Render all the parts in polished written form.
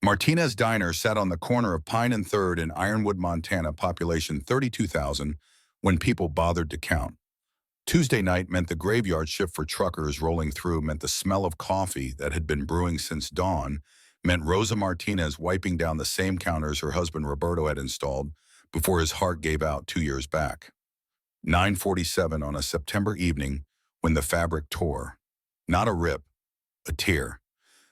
Martinez Diner sat on the corner of Pine and 3rd in Ironwood, Montana, population 32,000, when people bothered to count. Tuesday night meant the graveyard shift for truckers rolling through, meant the smell of coffee that had been brewing since dawn, meant Rosa Martinez wiping down the same counters her husband Roberto had installed before his heart gave out 2 years back. 9:47 on a September evening when the fabric tore. Not a rip, a tear.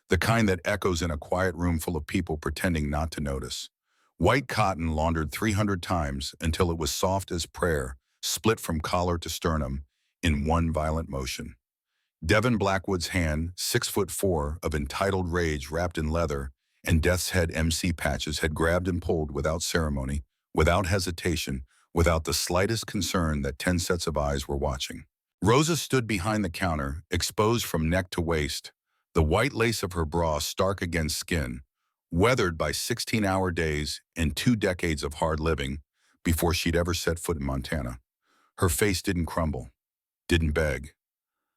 The kind that echoes in a quiet room full of people pretending not to notice. White cotton laundered 300 times until it was soft as prayer, split from collar to sternum in one violent motion. Devin Blackwood's hand, 6'4", of entitled rage wrapped in leather and death's head MC patches, had grabbed and pulled without ceremony, without hesitation, without the slightest concern that 10 sets of eyes were watching. Rosa stood behind the counter, exposed from neck to waist, the white lace of her bra stark against skin, weathered by 16-hour days and 2 decades of hard living before she'd ever set foot in Montana. Her face didn't crumble, didn't beg.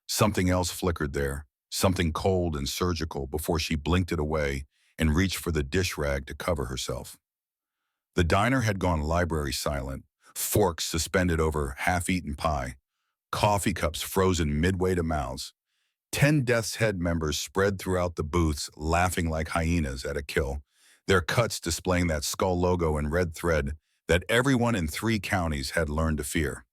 Something else flickered there, something cold and surgical, before she blinked it away and reached for the dish rag to cover herself. The diner had gone library silent, forks suspended over half-eaten pie, coffee cups frozen midway to mouths. 10 Death's Head members spread throughout the booths, laughing like hyenas at a kill, their cuts displaying that skull logo in red thread that everyone in 3 counties had learned to fear.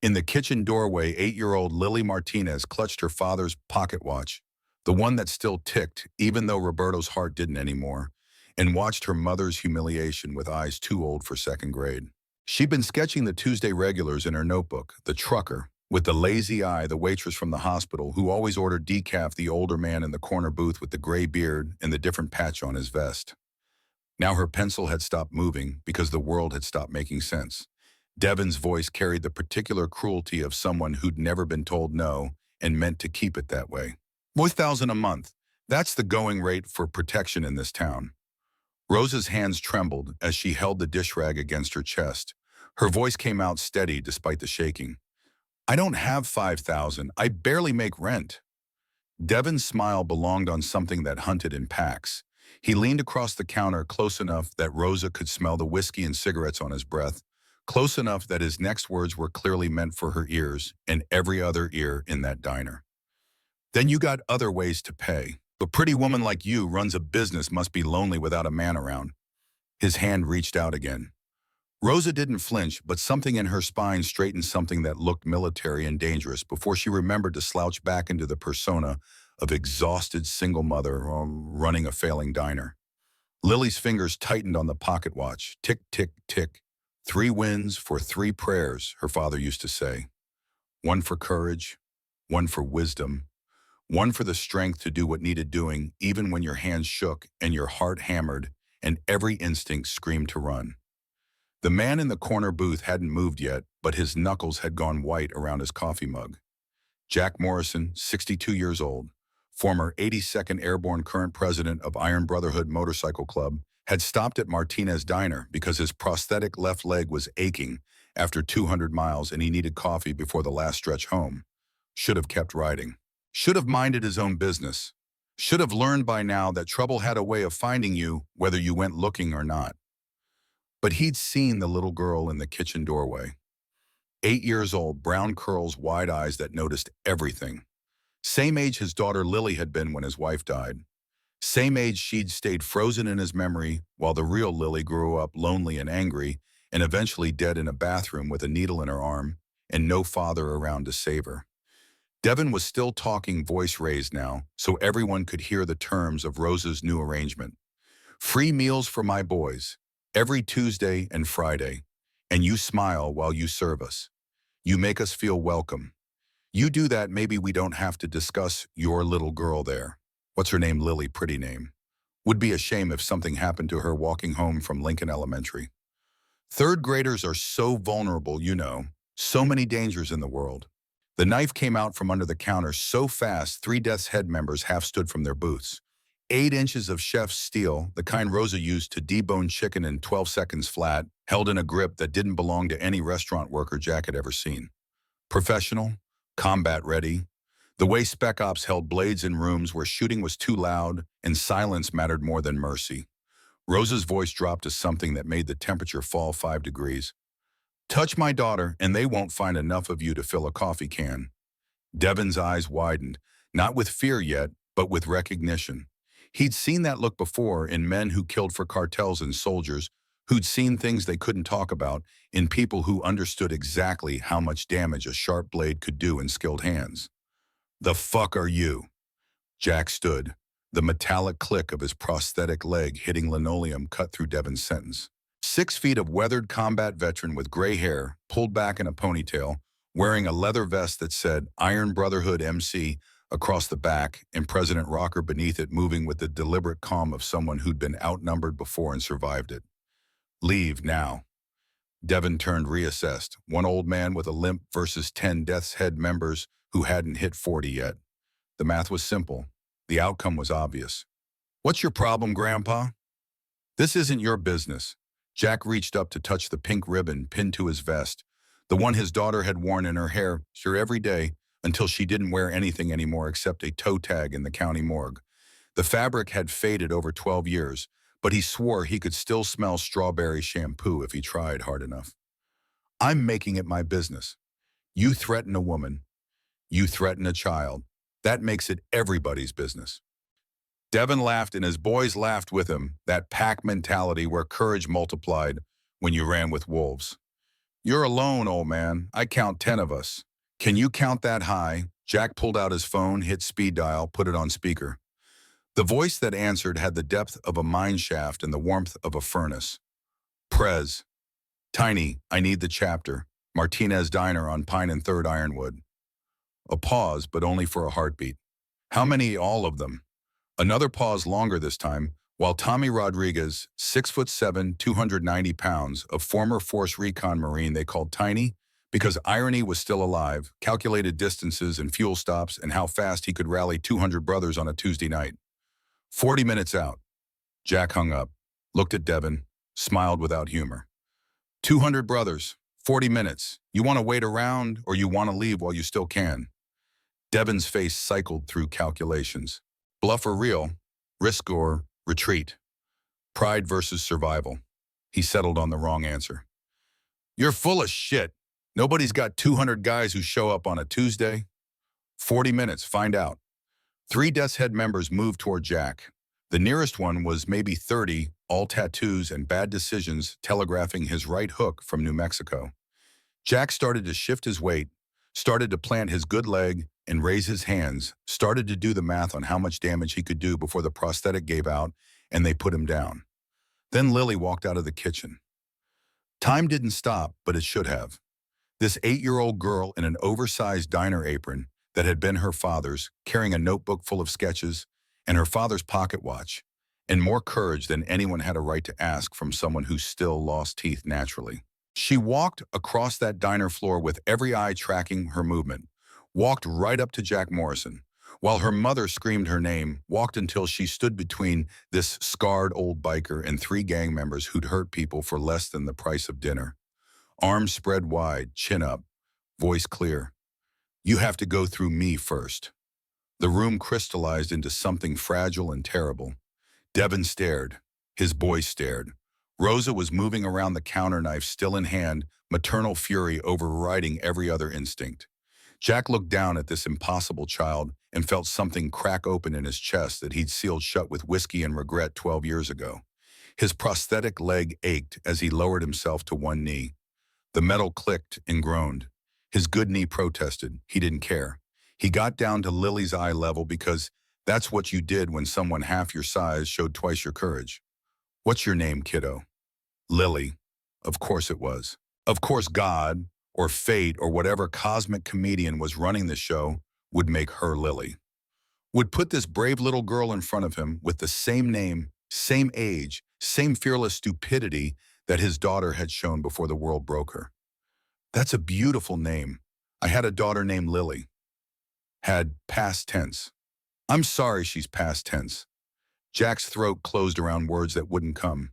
In the kitchen doorway, 8-year-old Lily Martinez clutched her father's pocket watch, the one that still ticked even though Roberto's heart didn't anymore, and watched her mother's humiliation with eyes too old for 2nd grade. She'd been sketching the Tuesday regulars in her notebook, the trucker, with the lazy eye, the waitress from the hospital who always ordered decaf, the older man in the corner booth with the gray beard and the different patch on his vest. Now her pencil had stopped moving because the world had stopped making sense. Devin's voice carried the particular cruelty of someone who'd never been told no and meant to keep it that way. $1,000 a month. That's the going rate for protection in this town. Rosa's hands trembled as she held the dish rag against her chest. Her voice came out steady despite the shaking. I don't have $5,000. I barely make rent. Devin's smile belonged on something that hunted in packs. He leaned across the counter close enough that Rosa could smell the whiskey and cigarettes on his breath, close enough that his next words were clearly meant for her ears and every other ear in that diner. Then you got other ways to pay. A pretty woman like you runs a business, must be lonely without a man around. His hand reached out again. Rosa didn't flinch, but something in her spine straightened, something that looked military and dangerous, before she remembered to slouch back into the persona of exhausted single mother running a failing diner. Lily's fingers tightened on the pocket watch. Tick, tick, tick. 3 wins for 3 prayers, her father used to say. 1 for courage, 1 for wisdom, 1 for the strength to do what needed doing even when your hands shook and your heart hammered and every instinct screamed to run. The man in the corner booth hadn't moved yet, but his knuckles had gone white around his coffee mug. Jack Morrison, 62 years old, former 82nd Airborne, current president of Iron Brotherhood Motorcycle Club, had stopped at Martinez Diner because his prosthetic left leg was aching after 200 miles and he needed coffee before the last stretch home. Should have kept riding. Should have minded his own business. Should have learned by now that trouble had a way of finding you whether you went looking or not. But he'd seen the little girl in the kitchen doorway. 8 years old, brown curls, wide eyes that noticed everything. Same age his daughter Lily had been when his wife died. Same age she'd stayed frozen in his memory while the real Lily grew up lonely and angry and eventually dead in a bathroom with a needle in her arm and no father around to save her. Devin was still talking, voice raised now, so everyone could hear the terms of Rosa's new arrangement. Free meals for my boys, every Tuesday and Friday, and you smile while you serve us. You make us feel welcome. You do that, maybe we don't have to discuss your little girl there. What's her name? Lily, pretty name. Would be a shame if something happened to her walking home from Lincoln Elementary. 3rd graders are so vulnerable, you know, so many dangers in the world. The knife came out from under the counter so fast 3 Death's Head members half stood from their booths. 8 inches of chef's steel, the kind Rosa used to debone chicken in 12 seconds flat, held in a grip that didn't belong to any restaurant worker Jack had ever seen. Professional, combat ready, the way Spec Ops held blades in rooms where shooting was too loud and silence mattered more than mercy. Rosa's voice dropped to something that made the temperature fall 5 degrees. Touch my daughter, and they won't find enough of you to fill a coffee can. Devin's eyes widened, not with fear yet, but with recognition. He'd seen that look before in men who killed for cartels and soldiers, who'd seen things they couldn't talk about, in people who understood exactly how much damage a sharp blade could do in skilled hands. The fuck are you? Jack stood. The metallic click of his prosthetic leg hitting linoleum cut through Devin's sentence. 6 feet of weathered combat veteran with gray hair, pulled back in a ponytail, wearing a leather vest that said Iron Brotherhood MC across the back and President Rocker beneath it, moving with the deliberate calm of someone who'd been outnumbered before and survived it. Leave now. Devin turned reassessed, one old man with a limp versus 10 Death's Head members who hadn't hit 40 yet. The math was simple. The outcome was obvious. What's your problem, Grandpa? This isn't your business. Jack reached up to touch the pink ribbon pinned to his vest, the one his daughter had worn in her hair every day until she didn't wear anything anymore except a toe tag in the county morgue. The fabric had faded over 12 years, but he swore he could still smell strawberry shampoo if he tried hard enough. I'm making it my business. You threaten a woman. You threaten a child. That makes it everybody's business. Devin laughed and his boys laughed with him, that pack mentality where courage multiplied when you ran with wolves. You're alone, old man. I count 10 of us. Can you count that high? Jack pulled out his phone, hit speed dial, put it on speaker. The voice that answered had the depth of a mine shaft and the warmth of a furnace. Prez. Tiny, I need the chapter. Martinez Diner on Pine and 3rd Ironwood. A pause, but only for a heartbeat. How many? All of them. Another pause longer this time, while Tommy Rodriguez, 6'7", 290 pounds, a former Force Recon Marine they called Tiny, because irony was still alive, calculated distances and fuel stops and how fast he could rally 200 brothers on a Tuesday night. 40 minutes out. Jack hung up, looked at Devin, smiled without humor. 200 brothers, 40 minutes. You want to wait around or you want to leave while you still can? Devin's face cycled through calculations. Bluff or real, risk or retreat. Pride versus survival. He settled on the wrong answer. You're full of shit. Nobody's got 200 guys who show up on a Tuesday. 40 minutes, find out. 3 Death's Head members moved toward Jack. The nearest one was maybe 30, all tattoos and bad decisions, telegraphing his right hook from New Mexico. Jack started to shift his weight, started to plant his good leg and raise his hands, started to do the math on how much damage he could do before the prosthetic gave out and they put him down. Then Lily walked out of the kitchen. Time didn't stop, but it should have. This 8-year-old girl in an oversized diner apron that had been her father's, carrying a notebook full of sketches, and her father's pocket watch, and more courage than anyone had a right to ask from someone who still lost teeth naturally. She walked across that diner floor with every eye tracking her movement, walked right up to Jack Morrison, while her mother screamed her name, walked until she stood between this scarred old biker and 3 gang members who'd hurt people for less than the price of dinner. Arms spread wide, chin up, voice clear. You have to go through me first. The room crystallized into something fragile and terrible. Devin stared. His boys stared. Rosa was moving around the counter, knife still in hand, maternal fury overriding every other instinct. Jack looked down at this impossible child and felt something crack open in his chest that he'd sealed shut with whiskey and regret 12 years ago. His prosthetic leg ached as he lowered himself to one knee. The metal clicked and groaned. His good knee protested. He didn't care. He got down to Lily's eye level because that's what you did when someone half your size showed twice your courage. What's your name, kiddo? Lily. Of course it was. Of course God, or fate, or whatever cosmic comedian was running the show would make her Lily. Would put this brave little girl in front of him with the same name, same age, same fearless stupidity that his daughter had shown before the world broke her. That's a beautiful name. I had a daughter named Lily. Had past tense. I'm sorry she's past tense. Jack's throat closed around words that wouldn't come.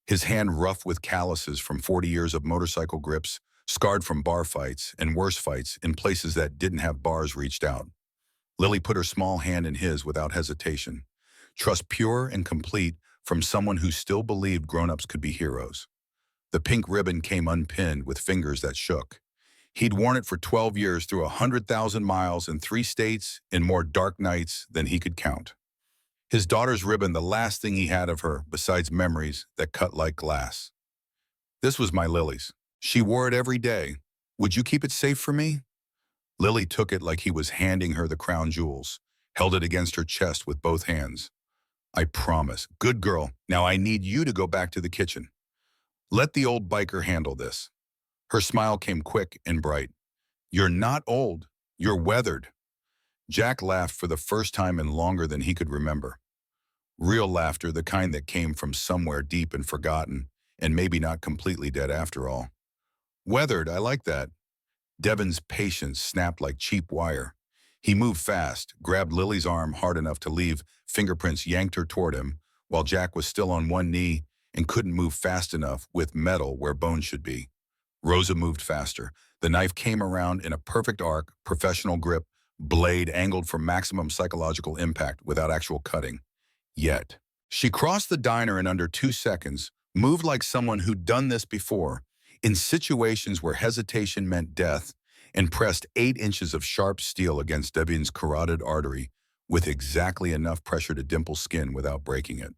His hand rough with calluses from 40 years of motorcycle grips, scarred from bar fights and worse fights in places that didn't have bars reached out. Lily put her small hand in his without hesitation. Trust pure and complete, from someone who still believed grown-ups could be heroes. The pink ribbon came unpinned with fingers that shook. He'd worn it for 12 years through 100,000 miles in 3 states in more dark nights than he could count. His daughter's ribbon, the last thing he had of her, besides memories that cut like glass. This was my Lily's. She wore it every day. Would you keep it safe for me? Lily took it like he was handing her the crown jewels, held it against her chest with both hands. I promise. Good girl. Now I need you to go back to the kitchen. Let the old biker handle this. Her smile came quick and bright. You're not old. You're weathered. Jack laughed for the first time in longer than he could remember. Real laughter, the kind that came from somewhere deep and forgotten, and maybe not completely dead after all. Weathered, I like that. Devin's patience snapped like cheap wire. He moved fast, grabbed Lily's arm hard enough to leave fingerprints yanked her toward him, while Jack was still on one knee and couldn't move fast enough with metal where bone should be. Rosa moved faster. The knife came around in a perfect arc, professional grip, blade angled for maximum psychological impact without actual cutting. Yet, she crossed the diner in under 2 seconds, moved like someone who'd done this before, in situations where hesitation meant death, and pressed 8 inches of sharp steel against Devin's carotid artery with exactly enough pressure to dimple skin without breaking it.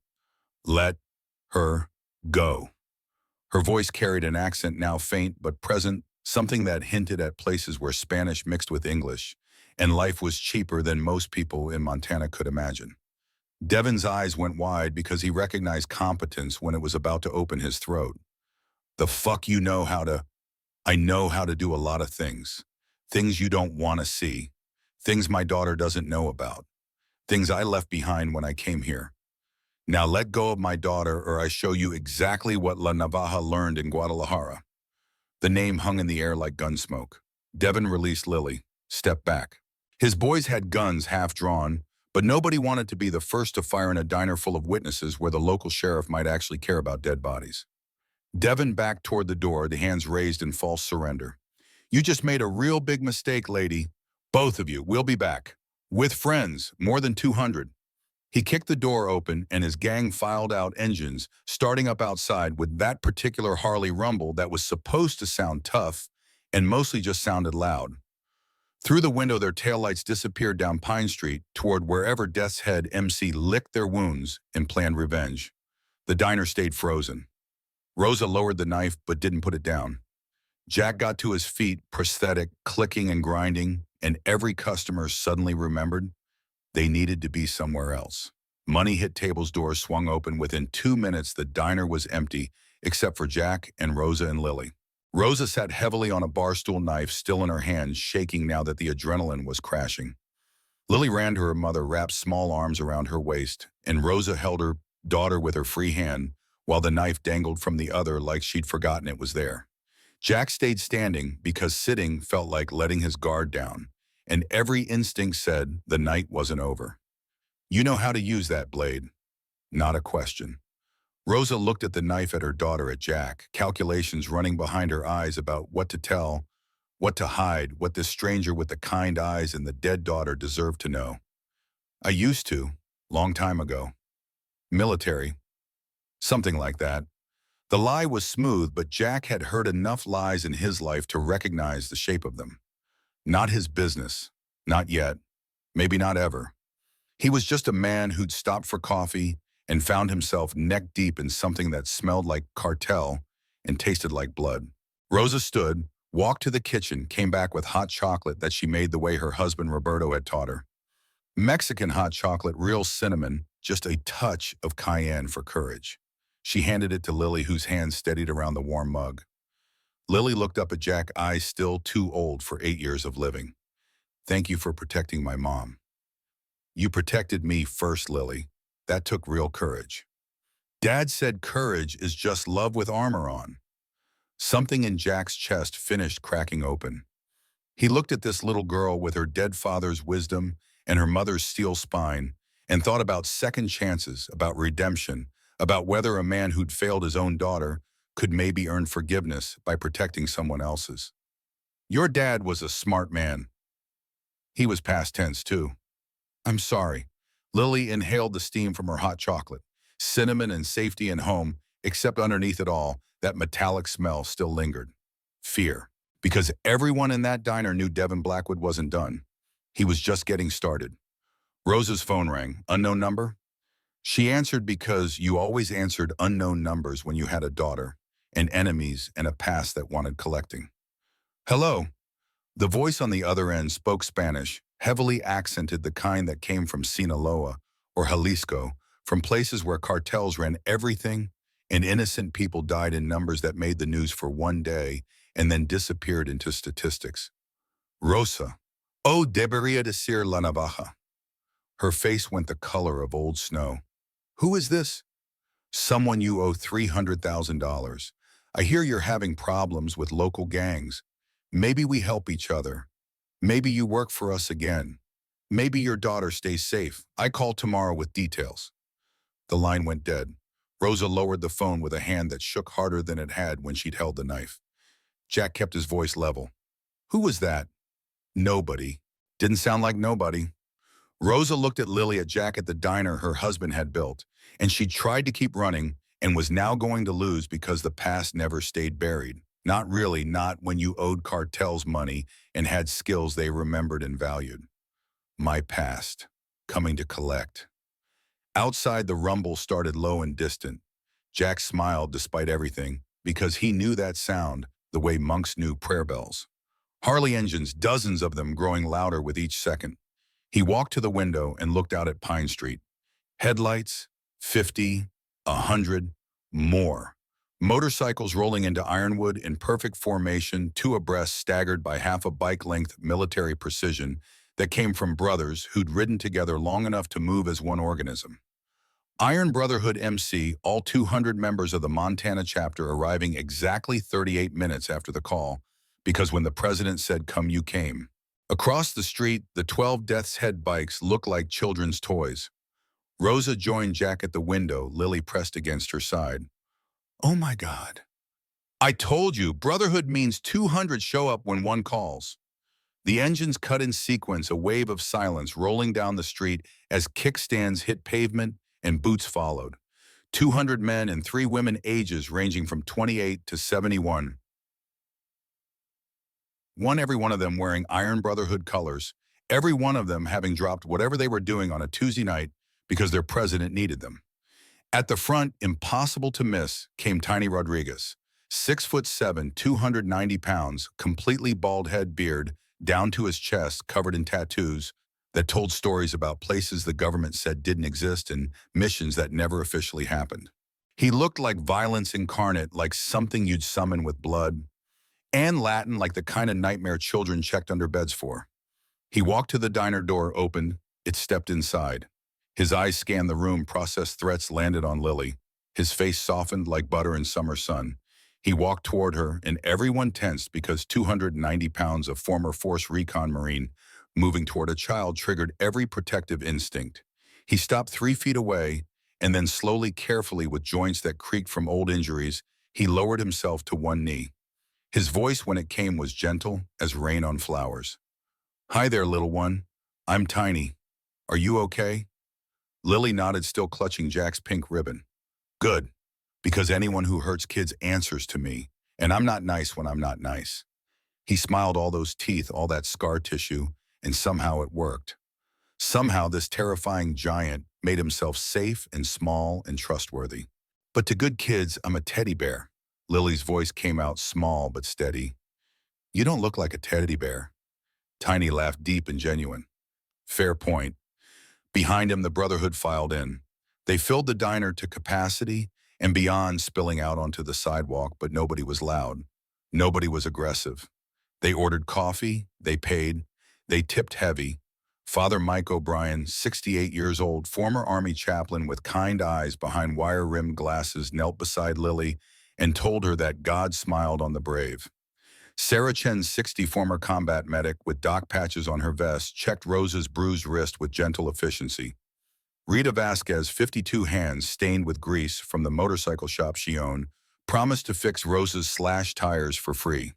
Let her go. Her voice carried an accent now faint but present, something that hinted at places where Spanish mixed with English, and life was cheaper than most people in Montana could imagine. Devin's eyes went wide because he recognized competence when it was about to open his throat. The fuck you know how to... I know how to do a lot of things. Things you don't want to see. Things my daughter doesn't know about. Things I left behind when I came here. Now let go of my daughter or I show you exactly what La Navaja learned in Guadalajara. The name hung in the air like gun smoke. Devin released Lily, stepped back. His boys had guns half drawn, but nobody wanted to be the first to fire in a diner full of witnesses where the local sheriff might actually care about dead bodies. Devin backed toward the door, the hands raised in false surrender. You just made a real big mistake, lady. Both of you, we'll be back. With friends, more than 200. He kicked the door open and his gang filed out, engines starting up outside with that particular Harley rumble that was supposed to sound tough and mostly just sounded loud. Through the window, their taillights disappeared down Pine Street toward wherever Death's Head MC licked their wounds and planned revenge. The diner stayed frozen. Rosa lowered the knife but didn't put it down. Jack got to his feet, prosthetic, clicking and grinding, and every customer suddenly remembered they needed to be somewhere else. Money hit table's doors swung open. Within 2 minutes, the diner was empty, except for Jack and Rosa and Lily. Rosa sat heavily on a bar stool, knife still in her hand, shaking now that the adrenaline was crashing. Lily ran to her mother, wrapped small arms around her waist, and Rosa held her daughter with her free hand, while the knife dangled from the other like she'd forgotten it was there. Jack stayed standing because sitting felt like letting his guard down, and every instinct said the night wasn't over. You know how to use that blade. Not a question. Rosa looked at the knife, at her daughter, at Jack, calculations running behind her eyes about what to tell, what to hide, what this stranger with the kind eyes and the dead daughter deserved to know. I used to, long time ago. Military. Something like that. The lie was smooth, but Jack had heard enough lies in his life to recognize the shape of them. Not his business. Not yet. Maybe not ever. He was just a man who'd stopped for coffee and found himself neck-deep in something that smelled like cartel and tasted like blood. Rosa stood, walked to the kitchen, came back with hot chocolate that she made the way her husband Roberto had taught her. Mexican hot chocolate, real cinnamon, just a touch of cayenne for courage. She handed it to Lily, whose hands steadied around the warm mug. Lily looked up at Jack, eyes still too old for 8 years of living. Thank you for protecting my mom. You protected me first, Lily. That took real courage. Dad said courage is just love with armor on. Something in Jack's chest finished cracking open. He looked at this little girl with her dead father's wisdom and her mother's steel spine and thought about second chances, about redemption, about whether a man who'd failed his own daughter could maybe earn forgiveness by protecting someone else's. Your dad was a smart man. He was past tense, too. I'm sorry. Lily inhaled the steam from her hot chocolate. cinnamon and safety and home, except underneath it all, that metallic smell still lingered. Fear. Because everyone in that diner knew Devin Blackwood wasn't done. He was just getting started. Rosa's phone rang. Unknown number? She answered because you always answered unknown numbers when you had a daughter, and enemies, and a past that wanted collecting. Hello. The voice on the other end spoke Spanish, heavily accented, the kind that came from Sinaloa or Jalisco, from places where cartels ran everything and innocent people died in numbers that made the news for one day and then disappeared into statistics. Rosa. Oh, debería decir la navaja. Her face went the color of old snow. Who is this? Someone you owe $300,000. I hear you're having problems with local gangs. Maybe we help each other. Maybe you work for us again. Maybe your daughter stays safe. I call tomorrow with details. The line went dead. Rosa lowered the phone with a hand that shook harder than it had when she'd held the knife. Jack kept his voice level. Who was that? Nobody. Didn't sound like nobody. Rosa looked at Lily at Jack at the diner her husband had built, and she tried to keep running and was now going to lose because the past never stayed buried. Not really, not when you owed cartels money and had skills they remembered and valued. My past. Coming to collect. Outside, the rumble started low and distant. Jack smiled despite everything, because he knew that sound the way monks knew prayer bells. Harley engines, dozens of them growing louder with each second. He walked to the window and looked out at Pine Street. Headlights, 50, 100, more. Motorcycles rolling into Ironwood in perfect formation, two abreast, staggered by half a bike-length military precision that came from brothers who'd ridden together long enough to move as one organism. Iron Brotherhood MC, all 200 members of the Montana chapter arriving exactly 38 minutes after the call, because when the president said, "Come, you came." Across the street, the 12 Death's Head bikes looked like children's toys. Rosa joined Jack at the window, Lily pressed against her side. Oh my God. I told you, Brotherhood means 200 show up when one calls. The engines cut in sequence, a wave of silence rolling down the street as kickstands hit pavement and boots followed. 200 men and 3 women, ages ranging from 28 to 71. Every one of them wearing Iron Brotherhood colors, every one of them having dropped whatever they were doing on a Tuesday night because their president needed them. At the front, impossible to miss, came Tiny Rodriguez. 6'7", 290 pounds, completely bald head, beard, down to his chest, covered in tattoos that told stories about places the government said didn't exist and missions that never officially happened. He looked like violence incarnate, like something you'd summon with blood, and Latin, like the kind of nightmare children checked under beds for. He walked to the diner door, opened, it stepped inside. His eyes scanned the room, processed threats, landed on Lily. His face softened like butter in summer sun. He walked toward her, and everyone tensed because 290 pounds of former Force Recon Marine moving toward a child triggered every protective instinct. He stopped 3 feet away, and then slowly, carefully, with joints that creaked from old injuries, he lowered himself to one knee. His voice, when it came, was gentle as rain on flowers. Hi there, little one. I'm Tiny. Are you okay? Lily nodded, still clutching Jack's pink ribbon. Good, because anyone who hurts kids answers to me, and I'm not nice when I'm not nice. He smiled, all those teeth, all that scar tissue, and somehow it worked. Somehow this terrifying giant made himself safe and small and trustworthy. But to good kids, I'm a teddy bear. Lily's voice came out small but steady. You don't look like a teddy bear. Tiny laughed, deep and genuine. Fair point. Behind him, the Brotherhood filed in. They filled the diner to capacity and beyond, spilling out onto the sidewalk, but nobody was loud. Nobody was aggressive. They ordered coffee, they paid, they tipped heavy. Father Mike O'Brien, 68 years old, former Army chaplain with kind eyes behind wire-rimmed glasses, knelt beside Lily and told her that God smiled on the brave. Sarah Chen, 60, former combat medic with dock patches on her vest, checked Rosa's bruised wrist with gentle efficiency. Rita Vasquez, 52, hands stained with grease from the motorcycle shop she owned, promised to fix Rosa's slashed tires for free.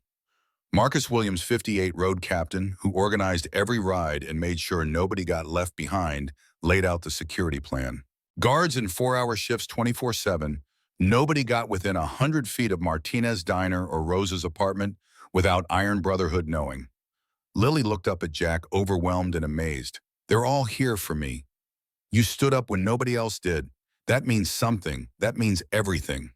Marcus Williams, 58, road captain, who organized every ride and made sure nobody got left behind, laid out the security plan. Guards in 4-hour shifts 24/7. Nobody got within 100 feet of Martinez Diner or Rosa's apartment without Iron Brotherhood knowing. Lily looked up at Jack, overwhelmed and amazed. They're all here for me. You stood up when nobody else did. That means something. That means everything.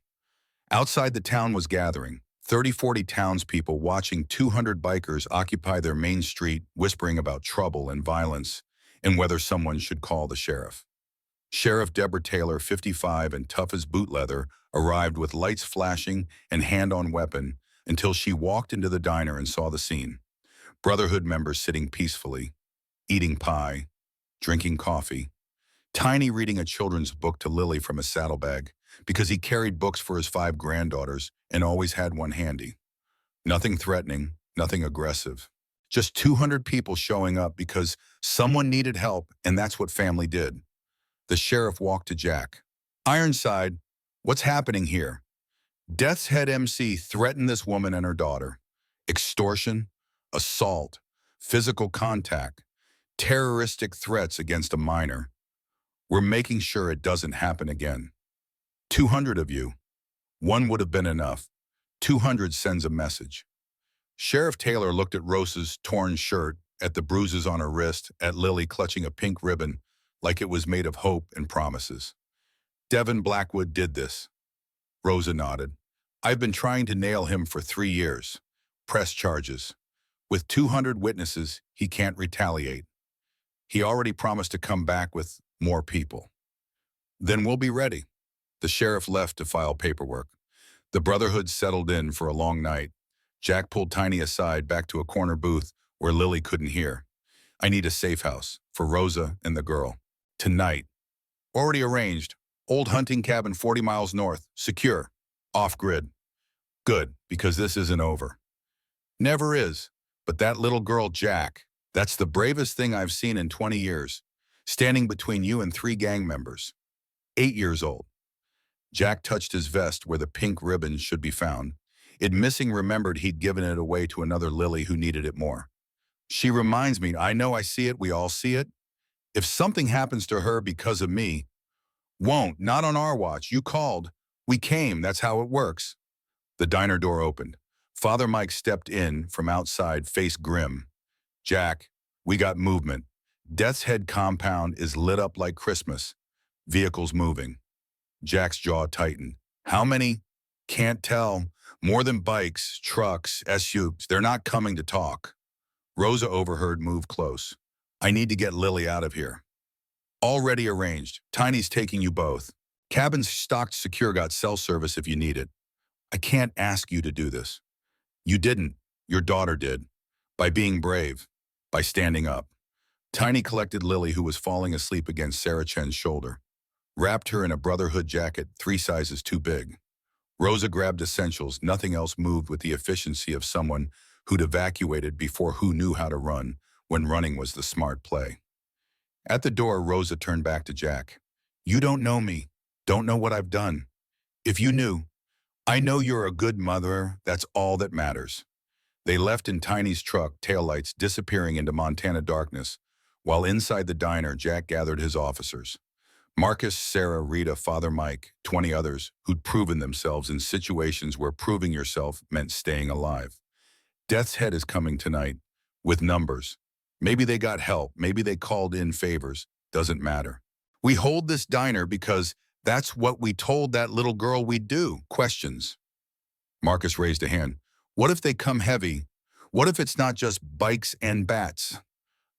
Outside the town was gathering. 30-40 townspeople watching 200 bikers occupy their main street, whispering about trouble and violence and whether someone should call the sheriff. Sheriff Deborah Taylor, 55 and tough as boot leather, arrived with lights flashing and hand on weapon until she walked into the diner and saw the scene. Brotherhood members sitting peacefully, eating pie, drinking coffee. Tiny reading a children's book to Lily from a saddlebag because he carried books for his 5 granddaughters and always had one handy. Nothing threatening, nothing aggressive. Just 200 people showing up because someone needed help, and that's what family did. The sheriff walked to Jack. Ironside, what's happening here? Death's Head MC threatened this woman and her daughter. Extortion, assault, physical contact, terroristic threats against a minor. We're making sure it doesn't happen again. 200 of you. One would have been enough. 200 sends a message. Sheriff Taylor looked at Rosa's torn shirt, at the bruises on her wrist, at Lily clutching a pink ribbon like it was made of hope and promises. Devin Blackwood did this. Rosa nodded. I've been trying to nail him for 3 years. Press charges. With 200 witnesses, he can't retaliate. He already promised to come back with more people. Then we'll be ready. The sheriff left to file paperwork. The Brotherhood settled in for a long night. Jack pulled Tiny aside back to a corner booth where Lily couldn't hear. I need a safe house for Rosa and the girl. Tonight. Already arranged. Old hunting cabin 40 miles north. Secure. Off-grid. Good, because this isn't over. Never is. But that little girl, Jack, that's the bravest thing I've seen in 20 years. Standing between you and 3 gang members. 8 years old. Jack touched his vest where the pink ribbon should be found. It missing remembered he'd given it away to another Lily who needed it more. She reminds me, I know I see it, we all see it. If something happens to her because of me, won't, not on our watch. You called. We came, that's how it works. The diner door opened. Father Mike stepped in from outside, face grim. Jack, we got movement. Death's Head compound is lit up like Christmas. Vehicles moving. Jack's jaw tightened. How many? Can't tell. More than bikes, trucks, SUVs. They're not coming to talk. Rosa overheard, move close. I need to get Lily out of here. Already arranged. Tiny's taking you both. Cabin's stocked secure, got cell service if you need it. I can't ask you to do this. You didn't. Your daughter did. By being brave. By standing up. Tiny collected Lily, who was falling asleep against Sarah Chen's shoulder. Wrapped her in a Brotherhood jacket 3 sizes too big. Rosa grabbed essentials. Nothing else moved with the efficiency of someone who'd evacuated before who knew how to run when running was the smart play. At the door, Rosa turned back to Jack. You don't know me. Don't know what I've done. If you knew, I know you're a good mother. That's all that matters. They left in Tiny's truck, taillights disappearing into Montana darkness, while inside the diner, Jack gathered his officers. Marcus, Sarah, Rita, Father Mike, 20 others who'd proven themselves in situations where proving yourself meant staying alive. Death's Head is coming tonight, with numbers. Maybe they got help, maybe they called in favors, doesn't matter. We hold this diner because that's what we told that little girl we'd do. Questions. Marcus raised a hand. What if they come heavy? What if it's not just bikes and bats?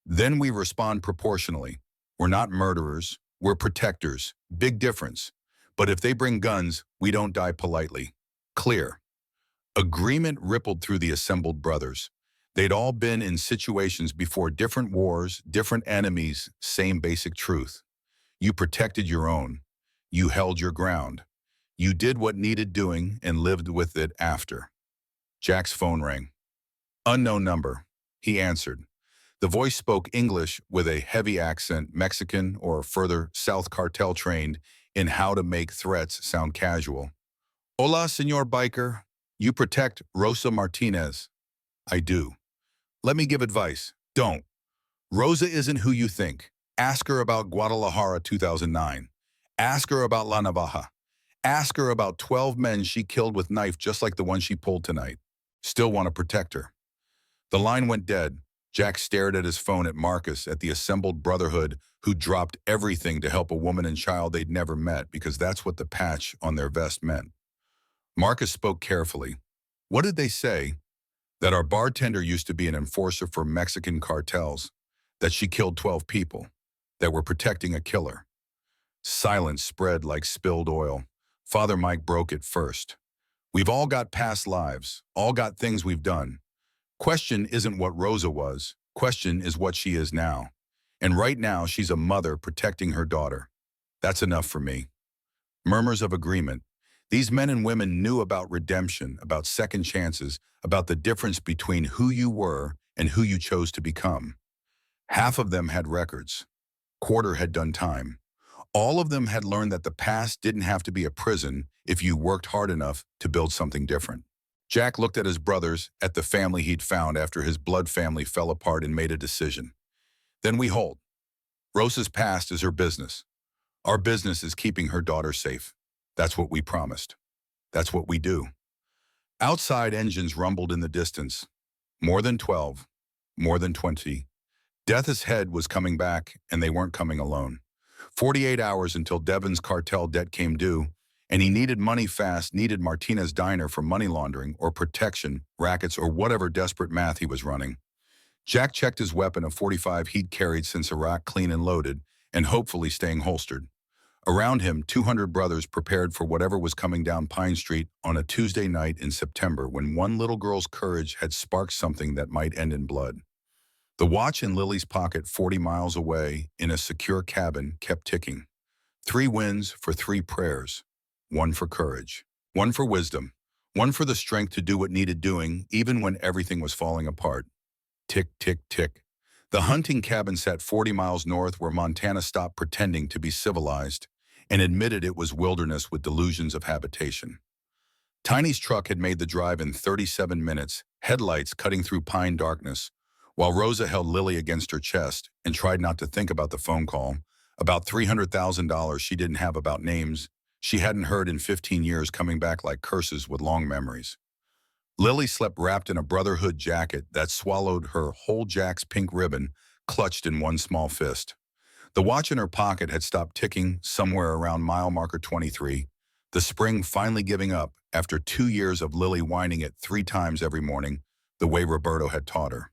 Then we respond proportionally. We're not murderers. We're protectors. Big difference. But if they bring guns, we don't die politely. Clear. Agreement rippled through the assembled brothers. They'd all been in situations before, different wars, different enemies, same basic truth. You protected your own. You held your ground. You did what needed doing and lived with it after. Jack's phone rang. Unknown number. He answered. The voice spoke English with a heavy accent, Mexican or further South cartel trained in how to make threats sound casual. Hola, Senor Biker. You protect Rosa Martinez. I do. Let me give advice. Don't. Rosa isn't who you think. Ask her about Guadalajara 2009. Ask her about La Navaja. Ask her about 12 men she killed with knife just like the one she pulled tonight. Still want to protect her. The line went dead. Jack stared at his phone at Marcus, at the assembled Brotherhood who dropped everything to help a woman and child they'd never met because that's what the patch on their vest meant. Marcus spoke carefully. What did they say? That our bartender used to be an enforcer for Mexican cartels, that she killed 12 people, that we're protecting a killer. Silence spread like spilled oil. Father Mike broke it first. We've all got past lives, all got things we've done. Question isn't what Rosa was. Question is what she is now. And right now, she's a mother protecting her daughter. That's enough for me. Murmurs of agreement. These men and women knew about redemption, about second chances, about the difference between who you were and who you chose to become. Half of them had records. Quarter had done time. All of them had learned that the past didn't have to be a prison if you worked hard enough to build something different. Jack looked at his brothers, at the family he'd found after his blood family fell apart and made a decision. Then we hold. Rosa's past is her business. Our business is keeping her daughter safe. That's what we promised. That's what we do. Outside engines rumbled in the distance. More than 12. More than 20. Death's head was coming back, and they weren't coming alone. 48 hours until Devon's cartel debt came due, and he needed money fast, needed Martinez Diner for money laundering or protection, rackets, or whatever desperate math he was running. Jack checked his weapon, a .45 he'd carried since Iraq, clean and loaded, and hopefully staying holstered. Around him, 200 brothers prepared for whatever was coming down Pine Street on a Tuesday night in September when one little girl's courage had sparked something that might end in blood. The watch in Lily's pocket 40 miles away in a secure cabin kept ticking. 3 wins for 3 prayers. 1 for courage. 1 for wisdom. 1 for the strength to do what needed doing even when everything was falling apart. Tick, tick, tick. The hunting cabin sat 40 miles north where Montana stopped pretending to be civilized and admitted it was wilderness with delusions of habitation. Tiny's truck had made the drive in 37 minutes, headlights cutting through pine darkness, while Rosa held Lily against her chest and tried not to think about the phone call, about $300,000 she didn't have, about names she hadn't heard in 15 years coming back like curses with long memories. Lily slept wrapped in a Brotherhood jacket that swallowed her whole Jack's pink ribbon, clutched in one small fist. The watch in her pocket had stopped ticking somewhere around mile marker 23, the spring finally giving up after 2 years of Lily whining it 3 times every morning, the way Roberto had taught her.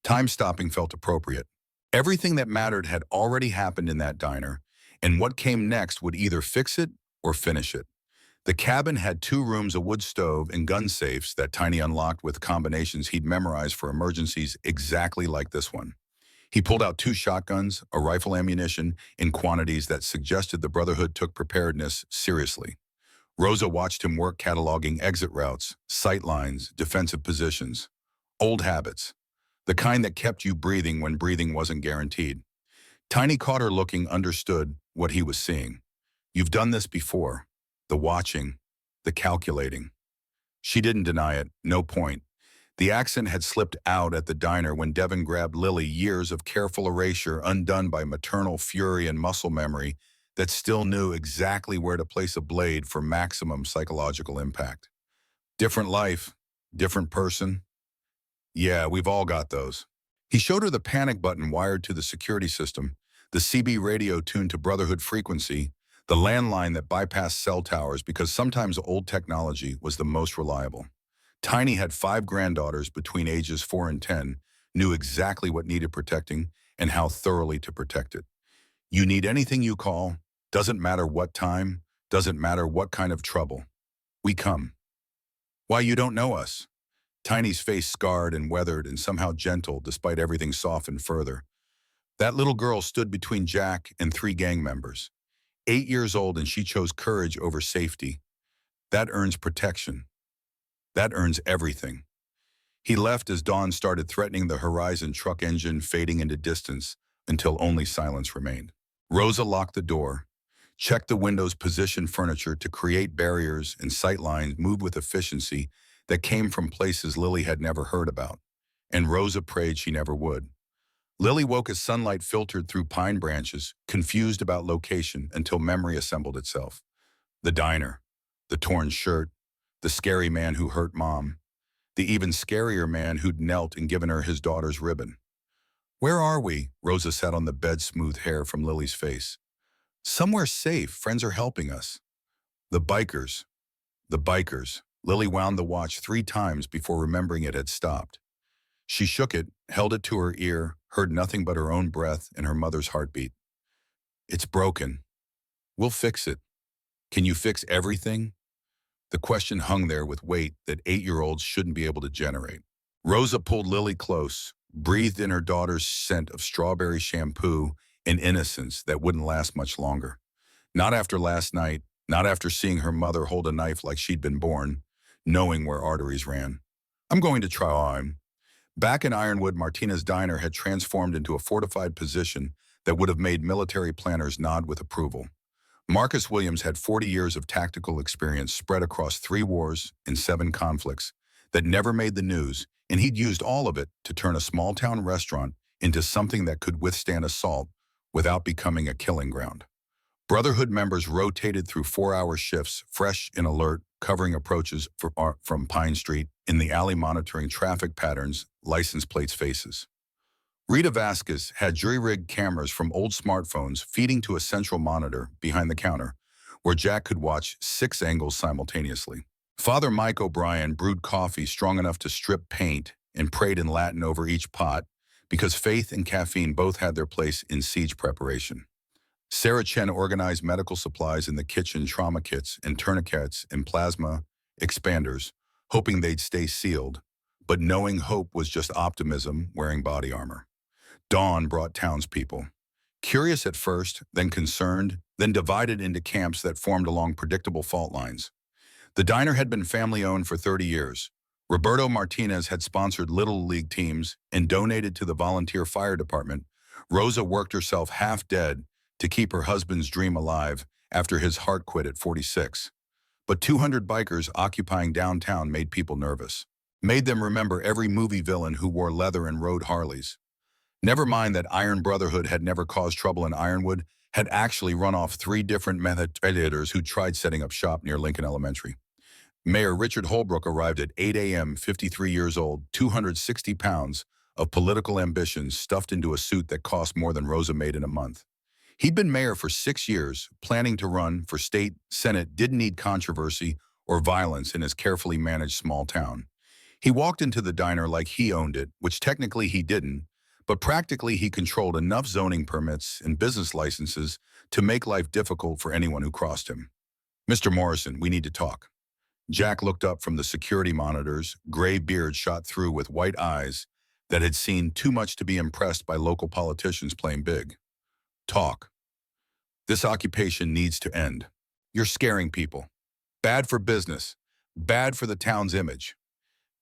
Time stopping felt appropriate. Everything that mattered had already happened in that diner, and what came next would either fix it or finish it. The cabin had 2 rooms, a wood stove, and gun safes that Tiny unlocked with combinations he'd memorized for emergencies exactly like this one. He pulled out 2 shotguns, a rifle ammunition, in quantities that suggested the Brotherhood took preparedness seriously. Rosa watched him work, cataloging exit routes, sight lines, defensive positions. Old habits. The kind that kept you breathing when breathing wasn't guaranteed. Tiny caught her looking, understood what he was seeing. You've done this before. The watching, the calculating. She didn't deny it, no point. The accent had slipped out at the diner when Devon grabbed Lily, years of careful erasure undone by maternal fury and muscle memory that still knew exactly where to place a blade for maximum psychological impact. Different life, different person. Yeah, we've all got those. He showed her the panic button wired to the security system, the CB radio tuned to Brotherhood frequency, the landline that bypassed cell towers because sometimes old technology was the most reliable. Tiny had 5 granddaughters between ages 4 and 10, knew exactly what needed protecting and how thoroughly to protect it. You need anything you call, doesn't matter what time, doesn't matter what kind of trouble. We come. Why, you don't know us? Tiny's face scarred and weathered and somehow gentle despite everything softened further. That little girl stood between Jack and 3 gang members. 8 years old, and she chose courage over safety. That earns protection. That earns everything. He left as dawn started threatening the horizon, truck engine fading into distance until only silence remained. Rosa locked the door, checked the windows, positioned furniture to create barriers and sight lines, moved with efficiency that came from places Lily had never heard about, and Rosa prayed she never would. Lily woke as sunlight filtered through pine branches, confused about location until memory assembled itself. The diner, the torn shirt, the scary man who hurt Mom, the even scarier man who'd knelt and given her his daughter's ribbon. Where are we? Rosa sat on the bed, smooth hair from Lily's face. Somewhere safe. Friends are helping us. The bikers. The bikers. Lily wound the watch 3 times before remembering it had stopped. She shook it, held it to her ear, heard nothing but her own breath and her mother's heartbeat. It's broken. We'll fix it. Can you fix everything? The question hung there with weight that 8-year-olds shouldn't be able to generate. Rosa pulled Lily close, breathed in her daughter's scent of strawberry shampoo and innocence that wouldn't last much longer. Not after last night, not after seeing her mother hold a knife like she'd been born, knowing where arteries ran. I'm going to try on. Back in Ironwood, Martina's diner had transformed into a fortified position that would have made military planners nod with approval. Marcus Williams had 40 years of tactical experience spread across 3 wars and 7 conflicts that never made the news, and he'd used all of it to turn a small-town restaurant into something that could withstand assault without becoming a killing ground. Brotherhood members rotated through 4-hour shifts, fresh and alert, covering approaches from Pine Street, in the alley monitoring traffic patterns, license plates, faces. Rita Vasquez had jury-rigged cameras from old smartphones feeding to a central monitor behind the counter, where Jack could watch 6 angles simultaneously. Father Mike O'Brien brewed coffee strong enough to strip paint and prayed in Latin over each pot, because faith and caffeine both had their place in siege preparation. Sarah Chen organized medical supplies in the kitchen, trauma kits and tourniquets and plasma expanders, hoping they'd stay sealed, but knowing hope was just optimism wearing body armor. Dawn brought townspeople, curious at first, then concerned, then divided into camps that formed along predictable fault lines. The diner had been family-owned for 30 years. Roberto Martinez had sponsored Little League teams and donated to the volunteer fire department. Rosa worked herself half dead to keep her husband's dream alive after his heart quit at 46. But 200 bikers occupying downtown made people nervous, made them remember every movie villain who wore leather and rode Harleys. Never mind that Iron Brotherhood had never caused trouble in Ironwood, had actually run off 3 different methodators who tried setting up shop near Lincoln Elementary. Mayor Richard Holbrook arrived at 8 a.m., 53 years old, 260 pounds of political ambitions stuffed into a suit that cost more than Rosa made in a month. He'd been mayor for 6 years, planning to run for state senate, didn't need controversy or violence in his carefully managed small town. He walked into the diner like he owned it, which technically he didn't, but practically he controlled enough zoning permits and business licenses to make life difficult for anyone who crossed him. Mr. Morrison, we need to talk. Jack looked up from the security monitors, gray beard shot through with white eyes that had seen too much to be impressed by local politicians playing big. Talk. This occupation needs to end. You're scaring people. Bad for business. Bad for the town's image.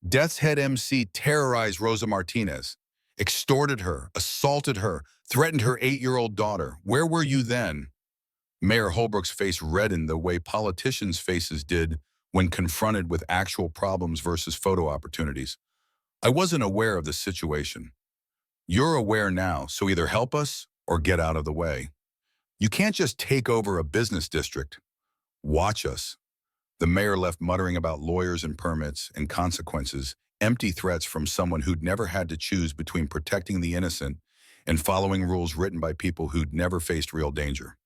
Death's Head MC terrorized Rosa Martinez, extorted her, assaulted her, threatened her 8-year-old daughter. Where were you then? Mayor Holbrook's face reddened the way politicians' faces did when confronted with actual problems versus photo opportunities. I wasn't aware of the situation. You're aware now, so either help us or get out of the way. You can't just take over a business district. Watch us. The mayor left muttering about lawyers and permits and consequences, empty threats from someone who'd never had to choose between protecting the innocent and following rules written by people who'd never faced real danger.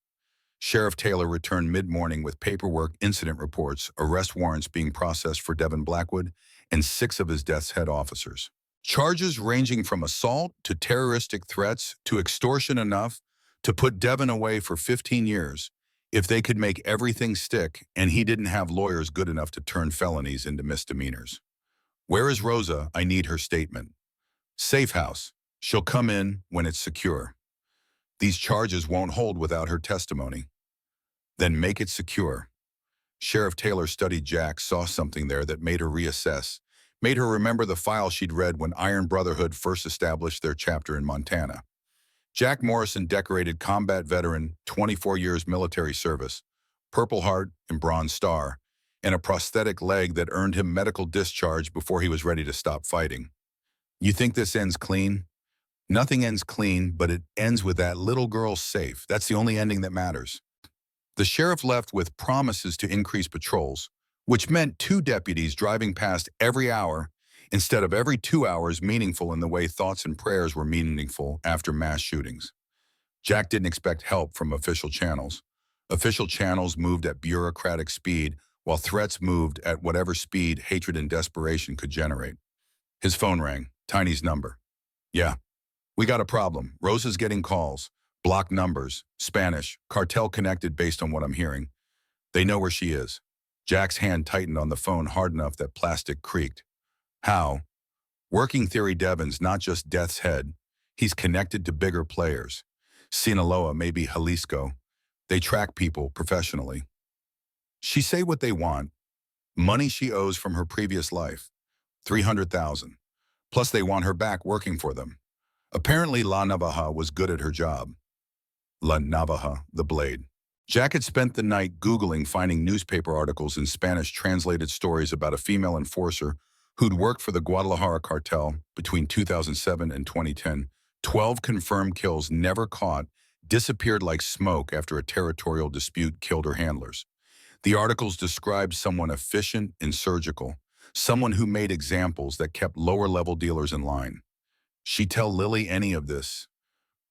Sheriff Taylor returned mid-morning with paperwork, incident reports, arrest warrants being processed for Devin Blackwood and 6 of his Death's Head officers. Charges ranging from assault to terroristic threats to extortion, enough to put Devin away for 15 years if they could make everything stick and he didn't have lawyers good enough to turn felonies into misdemeanors. Where is Rosa? I need her statement. Safe house. She'll come in when it's secure. These charges won't hold without her testimony. Then make it secure. Sheriff Taylor studied Jack, saw something there that made her reassess, made her remember the file she'd read when Iron Brotherhood first established their chapter in Montana. Jack Morrison, decorated combat veteran, 24 years military service, Purple Heart and Bronze Star, and a prosthetic leg that earned him medical discharge before he was ready to stop fighting. You think this ends clean? Nothing ends clean, but it ends with that little girl safe. That's the only ending that matters. The sheriff left with promises to increase patrols, which meant 2 deputies driving past every hour instead of every 2 hours, meaningful in the way thoughts and prayers were meaningful after mass shootings. Jack didn't expect help from official channels. Official channels moved at bureaucratic speed, while threats moved at whatever speed hatred and desperation could generate. His phone rang, Tiny's number. Yeah, we got a problem. Rosa's getting calls, blocked numbers, Spanish, cartel connected based on what I'm hearing. They know where she is. Jack's hand tightened on the phone hard enough that plastic creaked. How? Working theory Devon's not just Death's Head. He's connected to bigger players. Sinaloa, maybe Jalisco. They track people professionally. She say what they want. Money she owes from her previous life. 300,000. Plus they want her back working for them. Apparently La Navaja was good at her job. La Navaja, the blade. Jack had spent the night Googling, finding newspaper articles and Spanish translated stories about a female enforcer who'd worked for the Guadalajara cartel between 2007 and 2010. 12 confirmed kills never caught, disappeared like smoke after a territorial dispute killed her handlers. The articles described someone efficient and surgical, someone who made examples that kept lower-level dealers in line. She tell Lily any of this?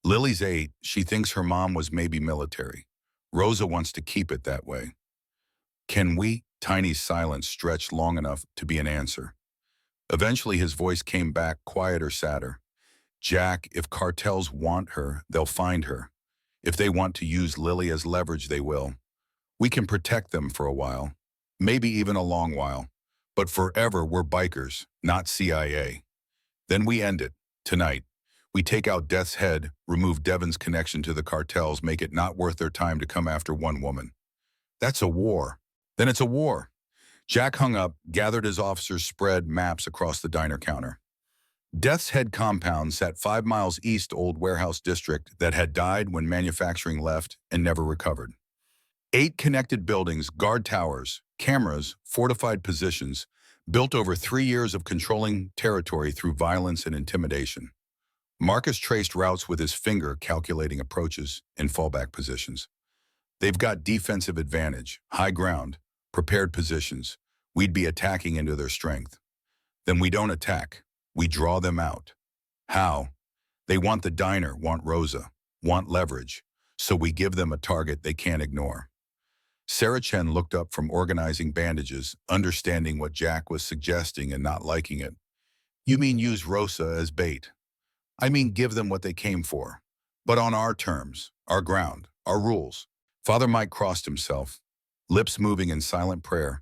Lily's 8, she thinks her mom was maybe military. Rosa wants to keep it that way. Can we? Tiny's silence stretched long enough to be an answer. Eventually his voice came back, quieter, sadder. Jack, if cartels want her, they'll find her. If they want to use Lily as leverage, they will. We can protect them for a while, maybe even a long while. But forever, we're bikers, not CIA. Then we end it, tonight. We take out Death's Head, remove Devon's connection to the cartels, make it not worth their time to come after one woman. That's a war. Then it's a war. Jack hung up, gathered his officers, spread maps across the diner counter. Death's Head compound sat 5 miles east old warehouse district that had died when manufacturing left and never recovered. 8 connected buildings, guard towers, cameras, fortified positions, built over 3 years of controlling territory through violence and intimidation. Marcus traced routes with his finger, calculating approaches and fallback positions. They've got defensive advantage, high ground, prepared positions. We'd be attacking into their strength. Then we don't attack. We draw them out. How? They want the diner, want Rosa, want leverage. So we give them a target they can't ignore. Sarah Chen looked up from organizing bandages, understanding what Jack was suggesting and not liking it. You mean use Rosa as bait? I mean give them what they came for. But on our terms, our ground, our rules. Father Mike crossed himself, lips moving in silent prayer,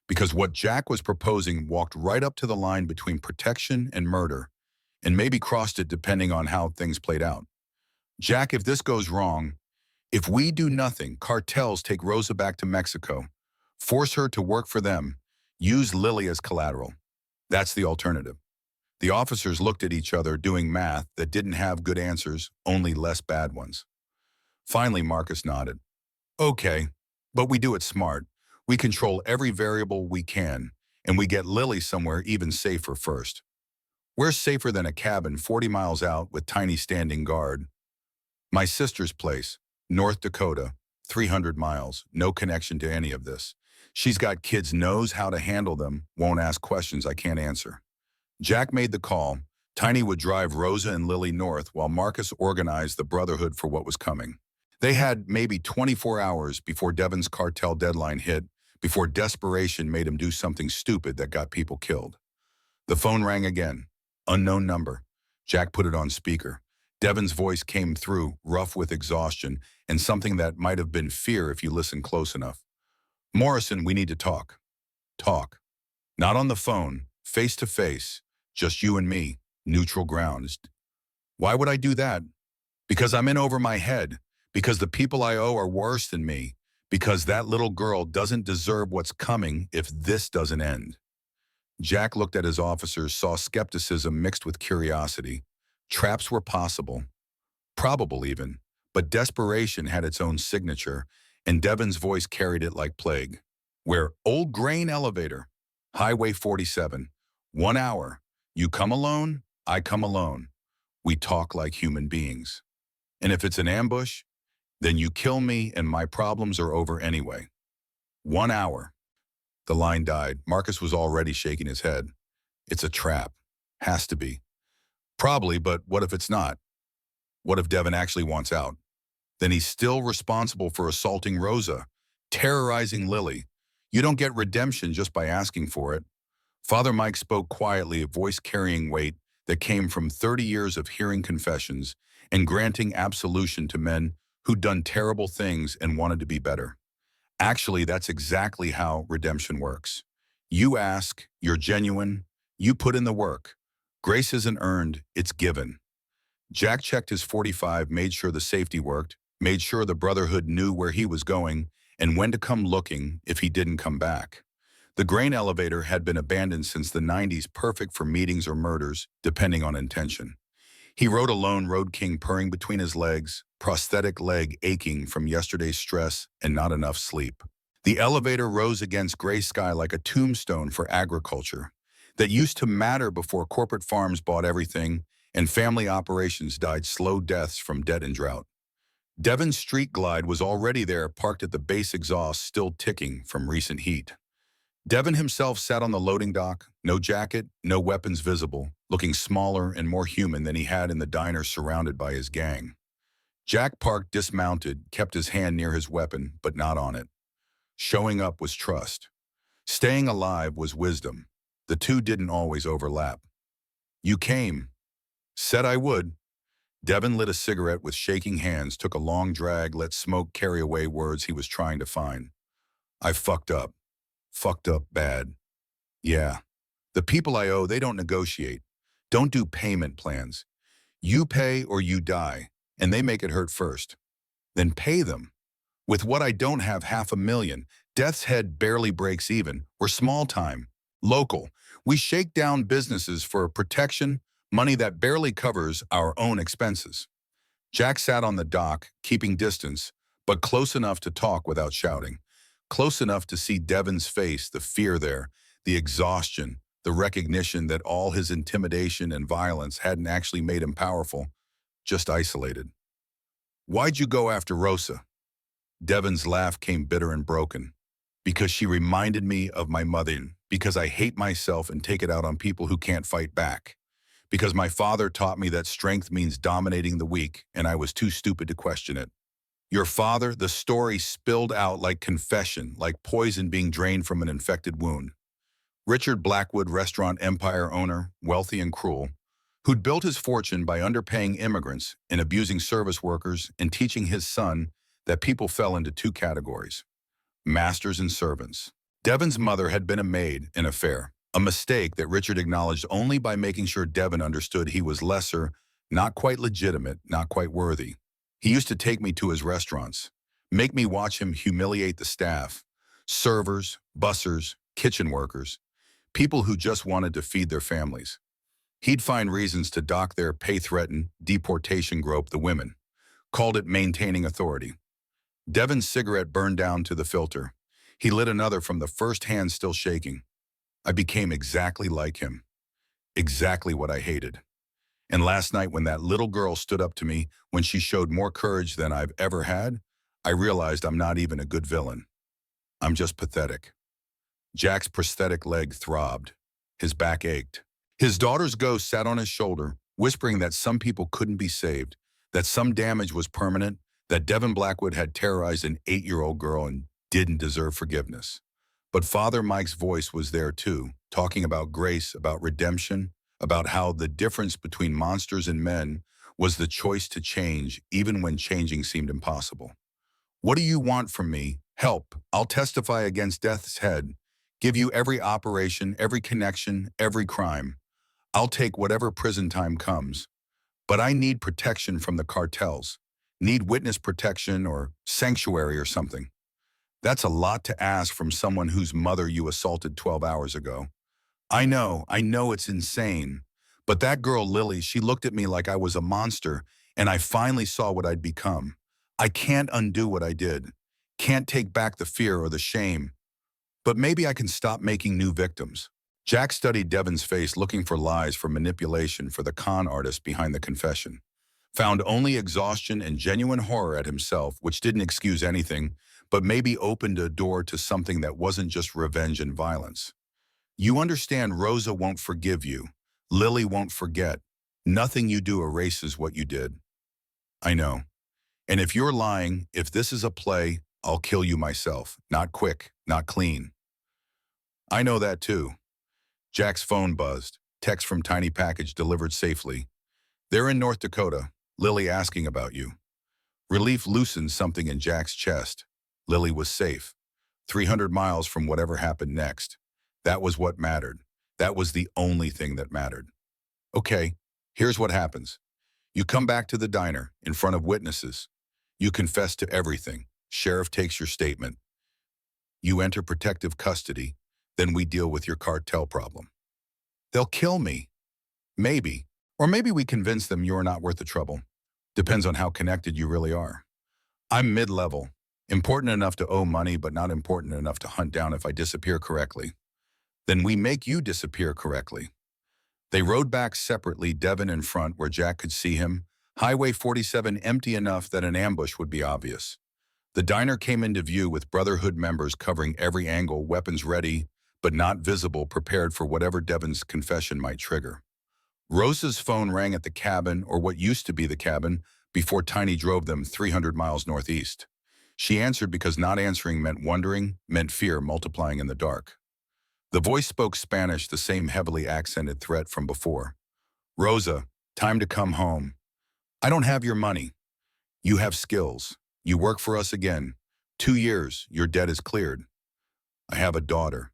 because what Jack was proposing walked right up to the line between protection and murder, and maybe crossed it depending on how things played out. Jack, if this goes wrong, if we do nothing, cartels take Rosa back to Mexico, force her to work for them, use Lily as collateral. That's the alternative. The officers looked at each other, doing math that didn't have good answers, only less bad ones. Finally, Marcus nodded. Okay, but we do it smart. We control every variable we can, and we get Lily somewhere even safer first. We're safer than a cabin 40 miles out with Tiny standing guard. My sister's place, North Dakota, 300 miles, no connection to any of this. She's got kids, knows how to handle them, won't ask questions I can't answer. Jack made the call. Tiny would drive Rosa and Lily north while Marcus organized the Brotherhood for what was coming. They had maybe 24 hours before Devon's cartel deadline hit, before desperation made him do something stupid that got people killed. The phone rang again. Unknown number. Jack put it on speaker. Devon's voice came through, rough with exhaustion, and something that might have been fear if you listened close enough. Morrison, we need to talk. Talk. Not on the phone, face to face, just you and me, neutral ground. Why would I do that? Because I'm in over my head, because the people I owe are worse than me, because that little girl doesn't deserve what's coming if this doesn't end. Jack looked at his officers, saw skepticism mixed with curiosity. Traps were possible, probable even, but desperation had its own signature, and Devon's voice carried it like plague. Where old grain elevator, Highway 47, 1 hour, you come alone, I come alone. We talk like human beings. And if it's an ambush, then you kill me and my problems are over anyway. 1 hour. The line died. Marcus was already shaking his head. It's a trap. Has to be. Probably, but what if it's not? What if Devin actually wants out? Then he's still responsible for assaulting Rosa, terrorizing Lily. You don't get redemption just by asking for it. Father Mike spoke quietly, a voice carrying weight that came from 30 years of hearing confessions and granting absolution to men who'd done terrible things and wanted to be better. Actually, that's exactly how redemption works. You ask, you're genuine, you put in the work. Grace isn't earned, it's given. Jack checked his 45, made sure the safety worked, made sure the Brotherhood knew where he was going and when to come looking if he didn't come back. The grain elevator had been abandoned since the 90s, perfect for meetings or murders, depending on intention. He rode alone, Road King purring between his legs, prosthetic leg aching from yesterday's stress and not enough sleep. The elevator rose against gray sky like a tombstone for agriculture that used to matter before corporate farms bought everything and family operations died slow deaths from debt and drought. Devin's street glide was already there, parked at the base exhaust, still ticking from recent heat. Devin himself sat on the loading dock, no jacket, no weapons visible, looking smaller and more human than he had in the diner surrounded by his gang. Jack parked dismounted, kept his hand near his weapon, but not on it. Showing up was trust. Staying alive was wisdom. The two didn't always overlap. You came. Said I would. Devin lit a cigarette with shaking hands, took a long drag, let smoke carry away words he was trying to find. I fucked up. Fucked up bad. Yeah. The people I owe, they don't negotiate. Don't do payment plans. You pay or you die, and they make it hurt first. Then pay them. With what I don't have, $500,000, Death's Head barely breaks even. We're small time. Local. We shake down businesses for protection, money that barely covers our own expenses. Jack sat on the dock, keeping distance, but close enough to talk without shouting. Close enough to see Devin's face, the fear there, the exhaustion, the recognition that all his intimidation and violence hadn't actually made him powerful, just isolated. Why'd you go after Rosa? Devin's laugh came bitter and broken. Because she reminded me of my mother, because I hate myself and take it out on people who can't fight back. Because my father taught me that strength means dominating the weak, and I was too stupid to question it. Your father, the story spilled out like confession, like poison being drained from an infected wound. Richard Blackwood, restaurant empire owner, wealthy and cruel, who'd built his fortune by underpaying immigrants and abusing service workers and teaching his son that people fell into two categories: masters and servants. Devin's mother had been a maid in affair, a mistake that Richard acknowledged only by making sure Devin understood he was lesser, not quite legitimate, not quite worthy. He used to take me to his restaurants, make me watch him humiliate the staff, servers, bussers, kitchen workers, people who just wanted to feed their families. He'd find reasons to dock their pay, threaten, deportation, grope the women. Called it maintaining authority. Devin's cigarette burned down to the filter. He lit another from the first hand still shaking. I became exactly like him. Exactly what I hated. And last night when that little girl stood up to me, when she showed more courage than I've ever had, I realized I'm not even a good villain. I'm just pathetic. Jack's prosthetic leg throbbed. His back ached. His daughter's ghost sat on his shoulder, whispering that some people couldn't be saved, that some damage was permanent, that Devin Blackwood had terrorized an 8-year-old girl and didn't deserve forgiveness. But Father Mike's voice was there too, talking about grace, about redemption, about how the difference between monsters and men was the choice to change even when changing seemed impossible. What do you want from me? Help. I'll testify against Death's Head, give you every operation, every connection, every crime. I'll take whatever prison time comes. But I need protection from the cartels. Need witness protection or sanctuary or something. That's a lot to ask from someone whose mother you assaulted 12 hours ago. I know it's insane. But that girl, Lily, she looked at me like I was a monster, and I finally saw what I'd become. I can't undo what I did. Can't take back the fear or the shame. But maybe I can stop making new victims. Jack studied Devin's face, looking for lies, for manipulation, for the con artist behind the confession. Found only exhaustion and genuine horror at himself, which didn't excuse anything, but maybe opened a door to something that wasn't just revenge and violence. You understand, Rosa won't forgive you. Lily won't forget. Nothing you do erases what you did. I know. And if you're lying, if this is a play, I'll kill you myself. Not quick, not clean. I know that too. Jack's phone buzzed. Text from Tiny Package delivered safely. They're in North Dakota. Lily asking about you. Relief loosened something in Jack's chest. Lily was safe. 300 miles from whatever happened next. That was what mattered. That was the only thing that mattered. Okay, here's what happens. You come back to the diner in front of witnesses. You confess to everything. Sheriff takes your statement. You enter protective custody. Then we deal with your cartel problem. They'll kill me. Maybe. Or maybe we convince them you're not worth the trouble. Depends on how connected you really are. I'm mid-level. Important enough to owe money, but not important enough to hunt down if I disappear correctly. Then we make you disappear correctly. They rode back separately, Devin in front where Jack could see him, Highway 47 empty enough that an ambush would be obvious. The diner came into view with Brotherhood members covering every angle, weapons ready, but not visible, prepared for whatever Devin's confession might trigger. Rosa's phone rang at the cabin, or what used to be the cabin, before Tiny drove them 300 miles northeast. She answered because not answering meant wondering, meant fear multiplying in the dark. The voice spoke Spanish, the same heavily accented threat from before. Rosa, time to come home. I don't have your money. You have skills. You work for us again. 2 years, your debt is cleared. I have a daughter.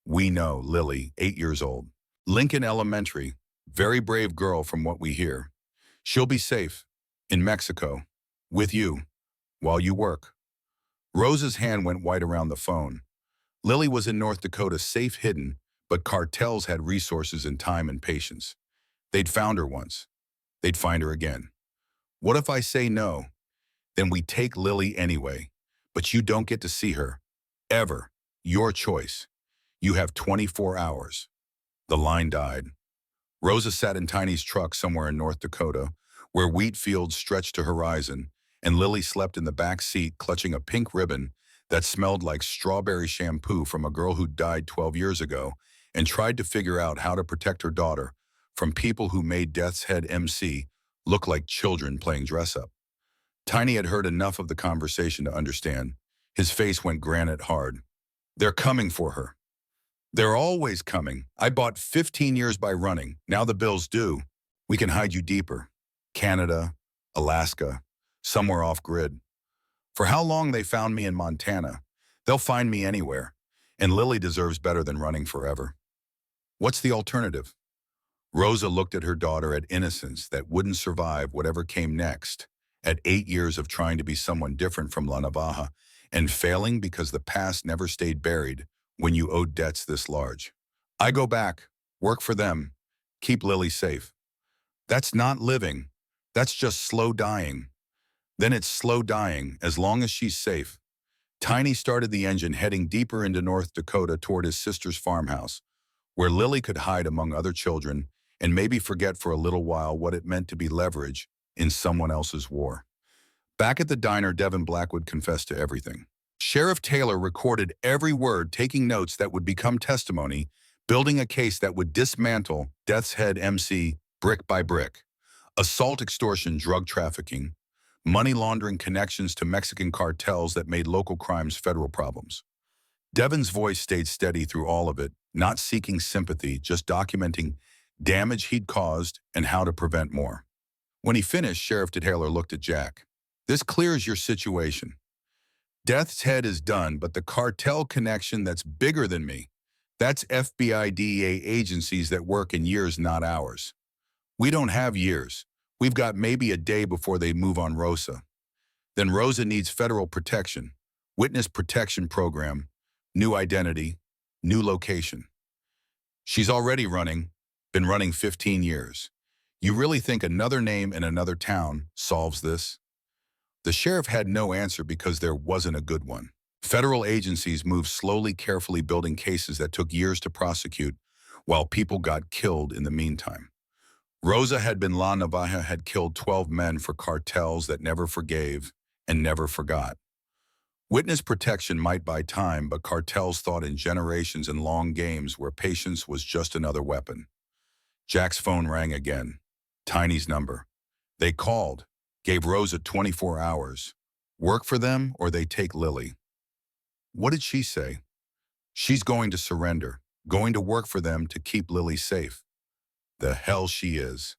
We know, Lily, 8 years old. Lincoln Elementary, very brave girl from what we hear. She'll be safe, in Mexico, with you, while you work. Rosa's hand went white around the phone. Lily was in North Dakota, safe hidden, but cartels had resources and time and patience. They'd found her once. They'd find her again. What if I say no? Then we take Lily anyway, but you don't get to see her. Ever. Your choice. You have 24 hours. The line died. Rosa sat in Tiny's truck somewhere in North Dakota, where wheat fields stretched to horizon, and Lily slept in the back seat clutching a pink ribbon that smelled like strawberry shampoo from a girl who died 12 years ago and tried to figure out how to protect her daughter from people who made Death's Head MC look like children playing dress-up. Tiny had heard enough of the conversation to understand. His face went granite hard. They're coming for her. They're always coming. I bought 15 years by running. Now the bill's due. We can hide you deeper. Canada, Alaska, somewhere off-grid. For how long they found me in Montana, they'll find me anywhere. And Lily deserves better than running forever. What's the alternative? Rosa looked at her daughter, at innocence that wouldn't survive whatever came next, at 8 years of trying to be someone different from La Navaja and failing because the past never stayed buried when you owed debts this large. I go back, work for them, keep Lily safe. That's not living. That's just slow dying. Then it's slow dying as long as she's safe. Tiny started the engine, heading deeper into North Dakota toward his sister's farmhouse, where Lily could hide among other children and maybe forget for a little while what it meant to be leverage in someone else's war. Back at the diner, Devin Blackwood confessed to everything. Sheriff Taylor recorded every word, taking notes that would become testimony, building a case that would dismantle Death's Head MC brick by brick. Assault, extortion, drug trafficking, money laundering, connections to Mexican cartels that made local crimes federal problems. Devin's voice stayed steady through all of it, not seeking sympathy, just documenting damage he'd caused and how to prevent more. When he finished, Sheriff Taylor looked at Jack. This clears your situation. Death's Head is done, but the cartel connection that's bigger than me, that's FBI, DEA agencies that work in years, not hours. We don't have years. We've got maybe a day before they move on Rosa. Then Rosa needs federal protection, witness protection program, new identity, new location. She's already running, been running 15 years. You really think another name in another town solves this? The sheriff had no answer because there wasn't a good one. Federal agencies moved slowly, carefully building cases that took years to prosecute, while people got killed in the meantime. Rosa had been La Navaja had killed 12 men for cartels that never forgave and never forgot. Witness protection might buy time, but cartels thought in generations and long games where patience was just another weapon. Jack's phone rang again. Tiny's number. They called, gave Rosa 24 hours. Work for them or they take Lily. What did she say? She's going to surrender, going to work for them to keep Lily safe. The hell she is.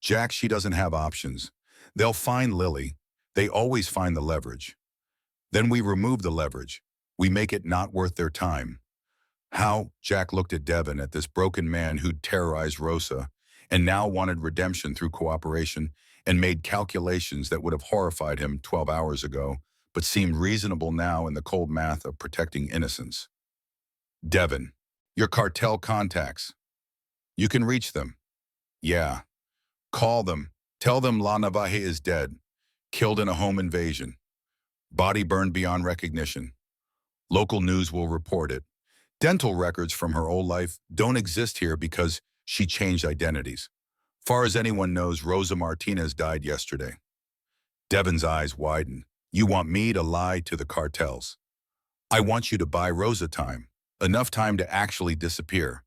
Jack, she doesn't have options. They'll find Lily. They always find the leverage. Then we remove the leverage. We make it not worth their time. How? Jack looked at Devin, at this broken man who'd terrorized Rosa and now wanted redemption through cooperation, and made calculations that would have horrified him 12 hours ago, but seemed reasonable now in the cold math of protecting innocence. Devin, your cartel contacts. You can reach them. Yeah. Call them. Tell them La Navaja is dead, killed in a home invasion. Body burned beyond recognition. Local news will report it. Dental records from her old life don't exist here because she changed identities. Far as anyone knows, Rosa Martinez died yesterday. Devin's eyes widened. You want me to lie to the cartels? I want you to buy Rosa time. Enough time to actually disappear.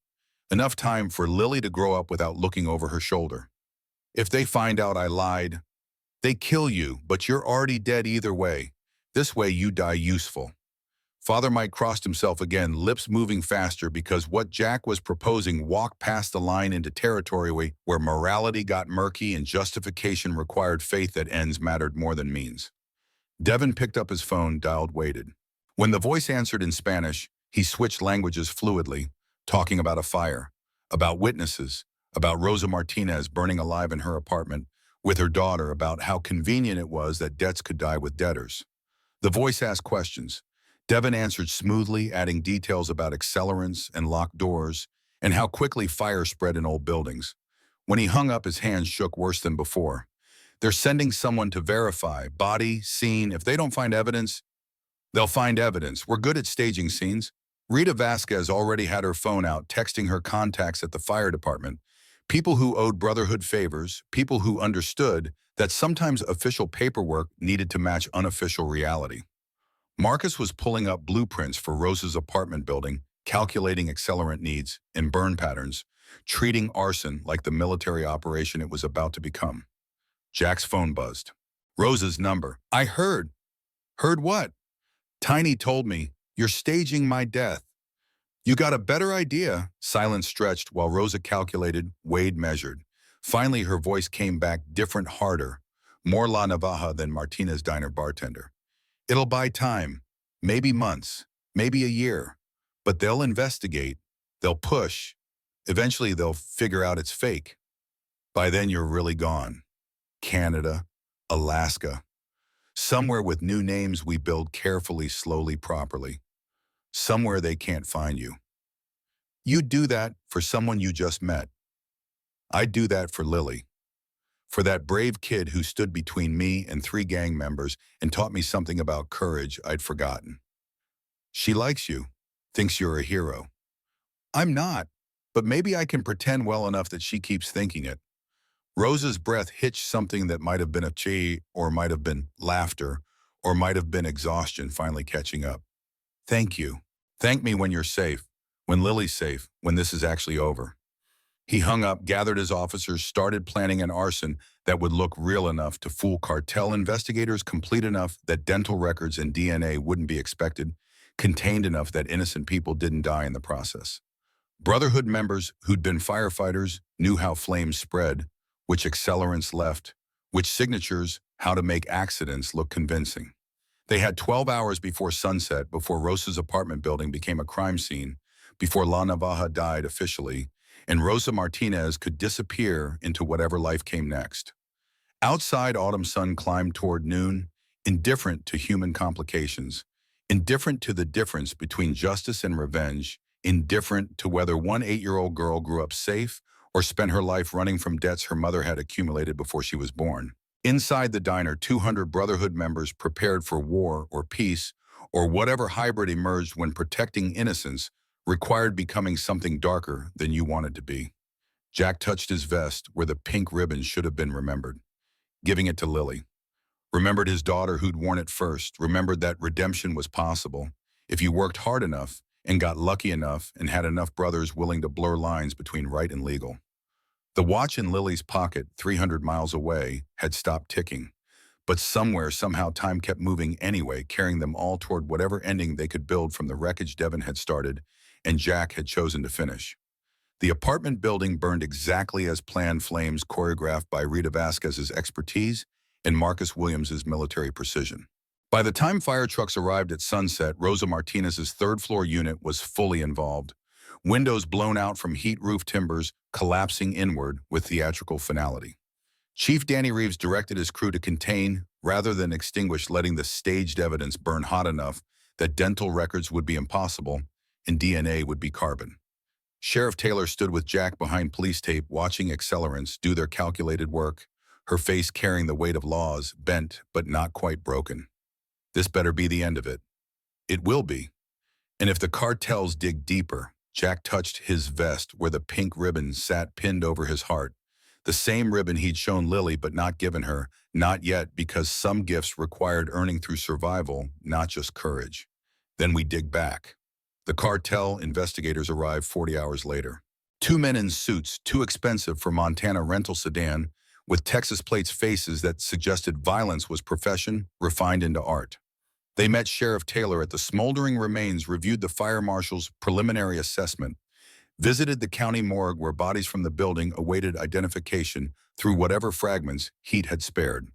Enough time for Lily to grow up without looking over her shoulder. If they find out I lied, they kill you, but you're already dead either way. This way you die useful. Father Mike crossed himself again, lips moving faster because what Jack was proposing walked past the line into territory where morality got murky and justification required faith that ends mattered more than means. Devin picked up his phone, dialed, waited. When the voice answered in Spanish, he switched languages fluidly, talking about a fire, about witnesses, about Rosa Martinez burning alive in her apartment, with her daughter, about how convenient it was that debts could die with debtors. The voice asked questions. Devin answered smoothly, adding details about accelerants and locked doors, and how quickly fire spread in old buildings. When he hung up, his hands shook worse than before. They're sending someone to verify, body, scene. If they don't find evidence, they'll find evidence. We're good at staging scenes. Rita Vasquez already had her phone out, texting her contacts at the fire department. People who owed Brotherhood favors, people who understood that sometimes official paperwork needed to match unofficial reality. Marcus was pulling up blueprints for Rosa's apartment building, calculating accelerant needs and burn patterns, treating arson like the military operation it was about to become. Jack's phone buzzed. Rosa's number. I heard. Heard what? Tiny told me, you're staging my death. You got a better idea. Silence stretched while Rosa calculated, weighed, measured. Finally, her voice came back different, harder, more La Navaja than Martinez diner bartender. It'll buy time, maybe months, maybe a year, but they'll investigate, they'll push. Eventually, they'll figure out it's fake. By then, you're really gone. Canada, Alaska, somewhere with new names we build carefully, slowly, properly. Somewhere they can't find you. You'd do that for someone you just met. I'd do that for Lily. For that brave kid who stood between me and 3 gang members and taught me something about courage I'd forgotten. She likes you, thinks you're a hero. I'm not, but maybe I can pretend well enough that she keeps thinking it. Rosa's breath hitched, something that might have been a chi, or might have been laughter, or might have been exhaustion finally catching up. Thank you. Thank me when you're safe, when Lily's safe, when this is actually over. He hung up, gathered his officers, started planning an arson that would look real enough to fool cartel investigators, complete enough that dental records and DNA wouldn't be expected, contained enough that innocent people didn't die in the process. Brotherhood members who'd been firefighters knew how flames spread, which accelerants left, which signatures, how to make accidents look convincing. They had 12 hours before sunset, before Rosa's apartment building became a crime scene, before La Navaja died officially, and Rosa Martinez could disappear into whatever life came next. Outside, autumn sun climbed toward noon, indifferent to human complications, indifferent to the difference between justice and revenge, indifferent to whether one 8-year-old girl grew up safe or spent her life running from debts her mother had accumulated before she was born. Inside the diner, 200 Brotherhood members prepared for war or peace or whatever hybrid emerged when protecting innocence required becoming something darker than you wanted to be. Jack touched his vest where the pink ribbon should have been remembered, giving it to Lily. Remembered his daughter who'd worn it first, remembered that redemption was possible if you worked hard enough and got lucky enough and had enough brothers willing to blur lines between right and legal. The watch in Lily's pocket, 300 miles away, had stopped ticking. But somewhere, somehow, time kept moving anyway, carrying them all toward whatever ending they could build from the wreckage Devon had started and Jack had chosen to finish. The apartment building burned exactly as planned, flames choreographed by Rita Vasquez's expertise and Marcus Williams's military precision. By the time fire trucks arrived at sunset, Rosa Martinez's third-floor unit was fully involved. Windows blown out from heat-roof timbers collapsing inward with theatrical finality. Chief Danny Reeves directed his crew to contain, rather than extinguish, letting the staged evidence burn hot enough that dental records would be impossible and DNA would be carbon. Sheriff Taylor stood with Jack behind police tape, watching accelerants do their calculated work, her face carrying the weight of laws, bent but not quite broken. This better be the end of it. It will be. And if the cartels dig deeper, Jack touched his vest where the pink ribbon sat pinned over his heart. The same ribbon he'd shown Lily but not given her, not yet, because some gifts required earning through survival, not just courage. Then we dig back. The cartel investigators arrived 40 hours later. Two men in suits, too expensive for Montana rental sedan, with Texas plates faces that suggested violence was profession refined into art. They met Sheriff Taylor at the smoldering remains, reviewed the fire marshal's preliminary assessment, visited the county morgue where bodies from the building awaited identification through whatever fragments heat had spared.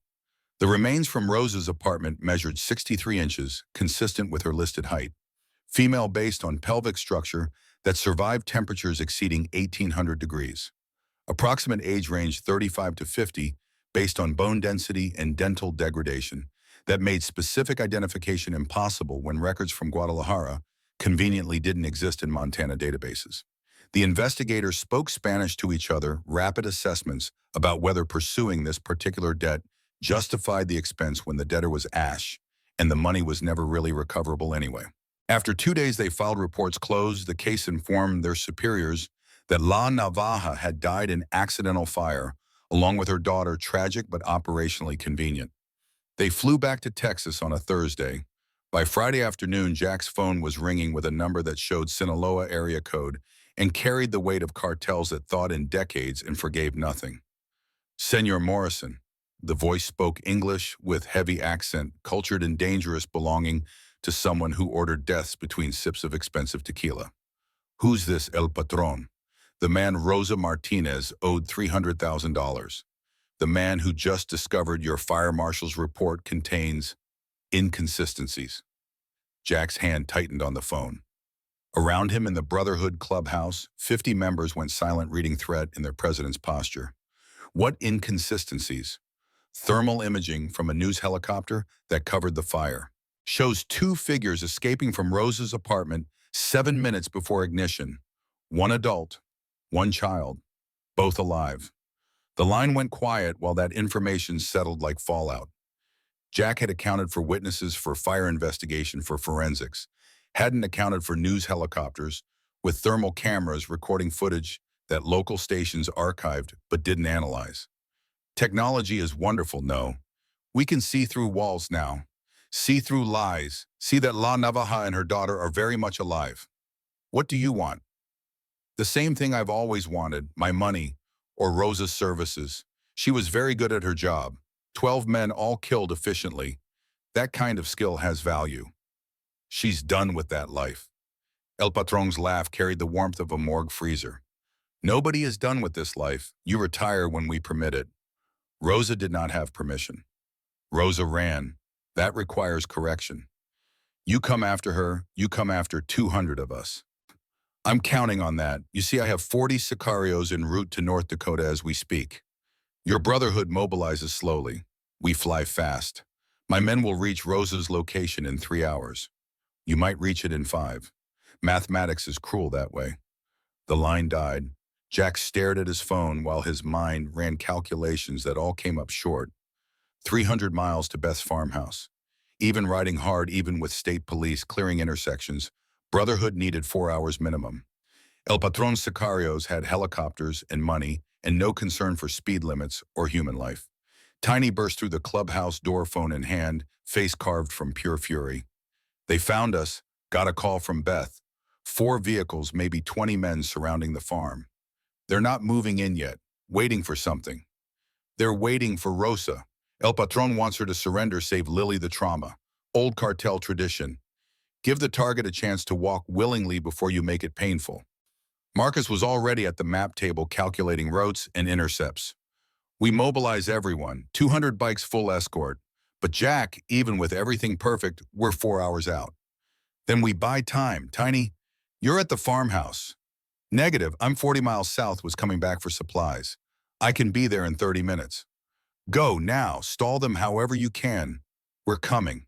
The remains from Rosa's apartment measured 63 inches, consistent with her listed height. Female based on pelvic structure that survived temperatures exceeding 1800 degrees. Approximate age range 35 to 50, based on bone density and dental degradation, that made specific identification impossible when records from Guadalajara conveniently didn't exist in Montana databases. The investigators spoke Spanish to each other, rapid assessments about whether pursuing this particular debt justified the expense when the debtor was ash, and the money was never really recoverable anyway. After 2 days, they filed reports closed. The case informed their superiors that La Navaja had died in accidental fire, along with her daughter, tragic but operationally convenient. They flew back to Texas on a Thursday. By Friday afternoon, Jack's phone was ringing with a number that showed Sinaloa area code and carried the weight of cartels that thought in decades and forgave nothing. Senor Morrison. The voice spoke English with heavy accent, cultured and dangerous, belonging to someone who ordered deaths between sips of expensive tequila. Who's this El Patron? The man Rosa Martinez owed $300,000. The man who just discovered your fire marshal's report contains inconsistencies. Jack's hand tightened on the phone. Around him in the Brotherhood clubhouse, 50 members went silent, reading threat in their president's posture. What inconsistencies? Thermal imaging from a news helicopter that covered the fire shows two figures escaping from Rosa's apartment 7 minutes before ignition. One adult, one child, both alive. The line went quiet while that information settled like fallout. Jack had accounted for witnesses for fire investigation for forensics, hadn't accounted for news helicopters with thermal cameras recording footage that local stations archived but didn't analyze. Technology is wonderful, no. We can see through walls now. See through lies. See that La Navaja and her daughter are very much alive. What do you want? The same thing I've always wanted, my money, or Rosa's services. She was very good at her job. 12 men all killed efficiently. That kind of skill has value. She's done with that life. El Patron's laugh carried the warmth of a morgue freezer. Nobody is done with this life. You retire when we permit it. Rosa did not have permission. Rosa ran. That requires correction. You come after her, you come after 200 of us. I'm counting on that. You see, I have 40 Sicarios en route to North Dakota as we speak. Your Brotherhood mobilizes slowly. We fly fast. My men will reach Rosa's location in 3 hours. You might reach it in 5. Mathematics is cruel that way. The line died. Jack stared at his phone while his mind ran calculations that all came up short. 300 miles to Beth's farmhouse. Even riding hard, even with state police clearing intersections, Brotherhood needed 4 hours minimum. El Patron Sicarios had helicopters and money and no concern for speed limits or human life. Tiny burst through the clubhouse door, phone in hand, face carved from pure fury. They found us, got a call from Beth. 4 vehicles, maybe 20 men surrounding the farm. They're not moving in yet, waiting for something. They're waiting for Rosa. El Patron wants her to surrender, save Lily the trauma. Old cartel tradition. Give the target a chance to walk willingly before you make it painful. Marcus was already at the map table calculating routes and intercepts. We mobilize everyone, 200 bikes full escort. But Jack, even with everything perfect, we're 4 hours out. Then we buy time. Tiny, you're at the farmhouse. Negative, I'm 40 miles south, was coming back for supplies. I can be there in 30 minutes. Go, now, stall them however you can. We're coming.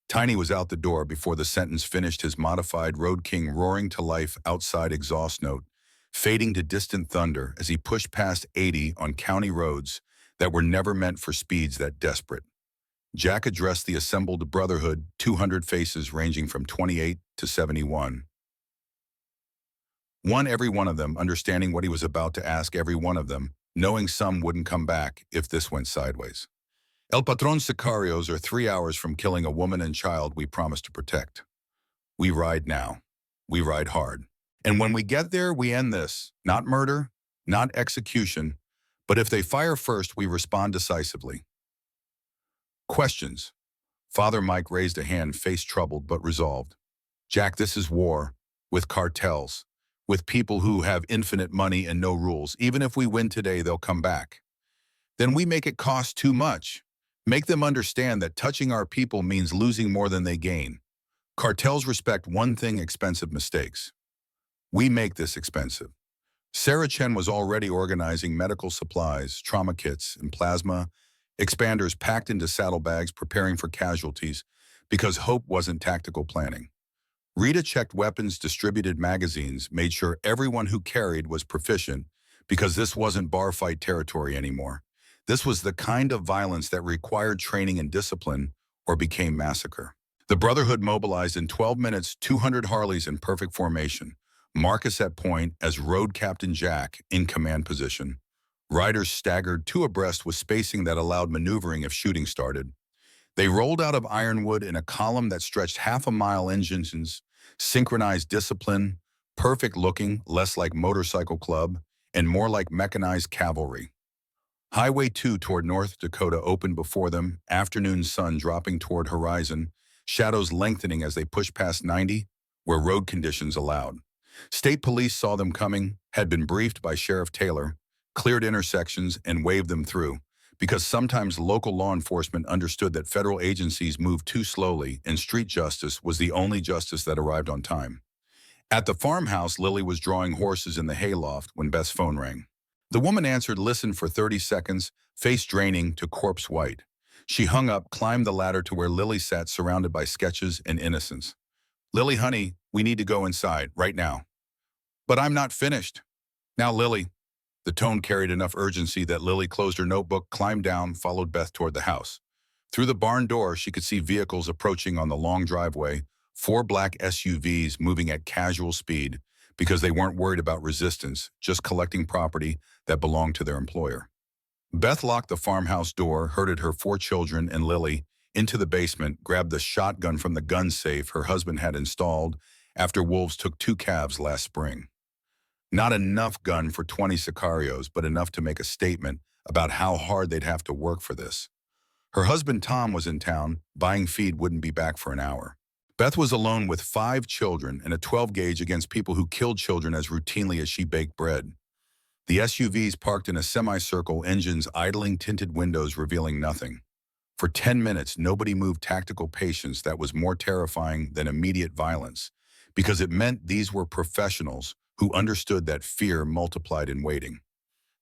Tiny was out the door before the sentence finished, his modified Road King roaring to life outside, exhaust note, fading to distant thunder as he pushed past 80 on county roads that were never meant for speeds that desperate. Jack addressed the assembled Brotherhood, 200 faces ranging from 28 to 71. Every one of them understanding what he was about to ask, every one of them knowing some wouldn't come back if this went sideways. El Patron Sicarios are 3 hours from killing a woman and child we promised to protect. We ride now. We ride hard. And when we get there, we end this. Not murder, not execution, but if they fire first, we respond decisively. Questions. Father Mike raised a hand, face troubled but resolved. Jack, this is war, with cartels, with people who have infinite money and no rules. Even if we win today, they'll come back. Then we make it cost too much. Make them understand that touching our people means losing more than they gain. Cartels respect one thing: expensive mistakes. We make this expensive. Sarah Chen was already organizing medical supplies, trauma kits, and plasma expanders packed into saddlebags, preparing for casualties, because hope wasn't tactical planning. Rita checked weapons, distributed magazines, made sure everyone who carried was proficient, because this wasn't bar fight territory anymore. This was the kind of violence that required training and discipline or became massacre. The Brotherhood mobilized in 12 minutes, 200 Harleys in perfect formation. Marcus at point as Road Captain Jack in command position. Riders staggered 2 abreast with spacing that allowed maneuvering if shooting started. They rolled out of Ironwood in a column that stretched half a mile, engines, synchronized discipline, perfect looking, less like motorcycle club, and more like mechanized cavalry. Highway 2 toward North Dakota opened before them, afternoon sun dropping toward horizon, shadows lengthening as they pushed past 90, where road conditions allowed. State police saw them coming, had been briefed by Sheriff Taylor, cleared intersections, and waved them through, because sometimes local law enforcement understood that federal agencies moved too slowly and street justice was the only justice that arrived on time. At the farmhouse, Lily was drawing horses in the hayloft when Beth's phone rang. The woman answered, listened for 30 seconds, face draining to corpse white. She hung up, climbed the ladder to where Lily sat, surrounded by sketches and innocence. Lily, honey, we need to go inside, right now. But I'm not finished. Now, Lily. The tone carried enough urgency that Lily closed her notebook, climbed down, followed Beth toward the house. Through the barn door, she could see vehicles approaching on the long driveway, 4 black SUVs moving at casual speed because they weren't worried about resistance, just collecting property that belonged to their employer. Beth locked the farmhouse door, herded her 4 children and Lily into the basement, grabbed the shotgun from the gun safe her husband had installed after wolves took 2 calves last spring. Not enough gun for 20 Sicarios, but enough to make a statement about how hard they'd have to work for this. Her husband Tom was in town, buying feed, wouldn't be back for an hour. Beth was alone with 5 children and a 12 gauge against people who killed children as routinely as she baked bread. The SUVs parked in a semicircle, engines idling, tinted windows revealing nothing. For 10 minutes, nobody moved. Tactical patience that was more terrifying than immediate violence, because it meant these were professionals who understood that fear multiplied in waiting.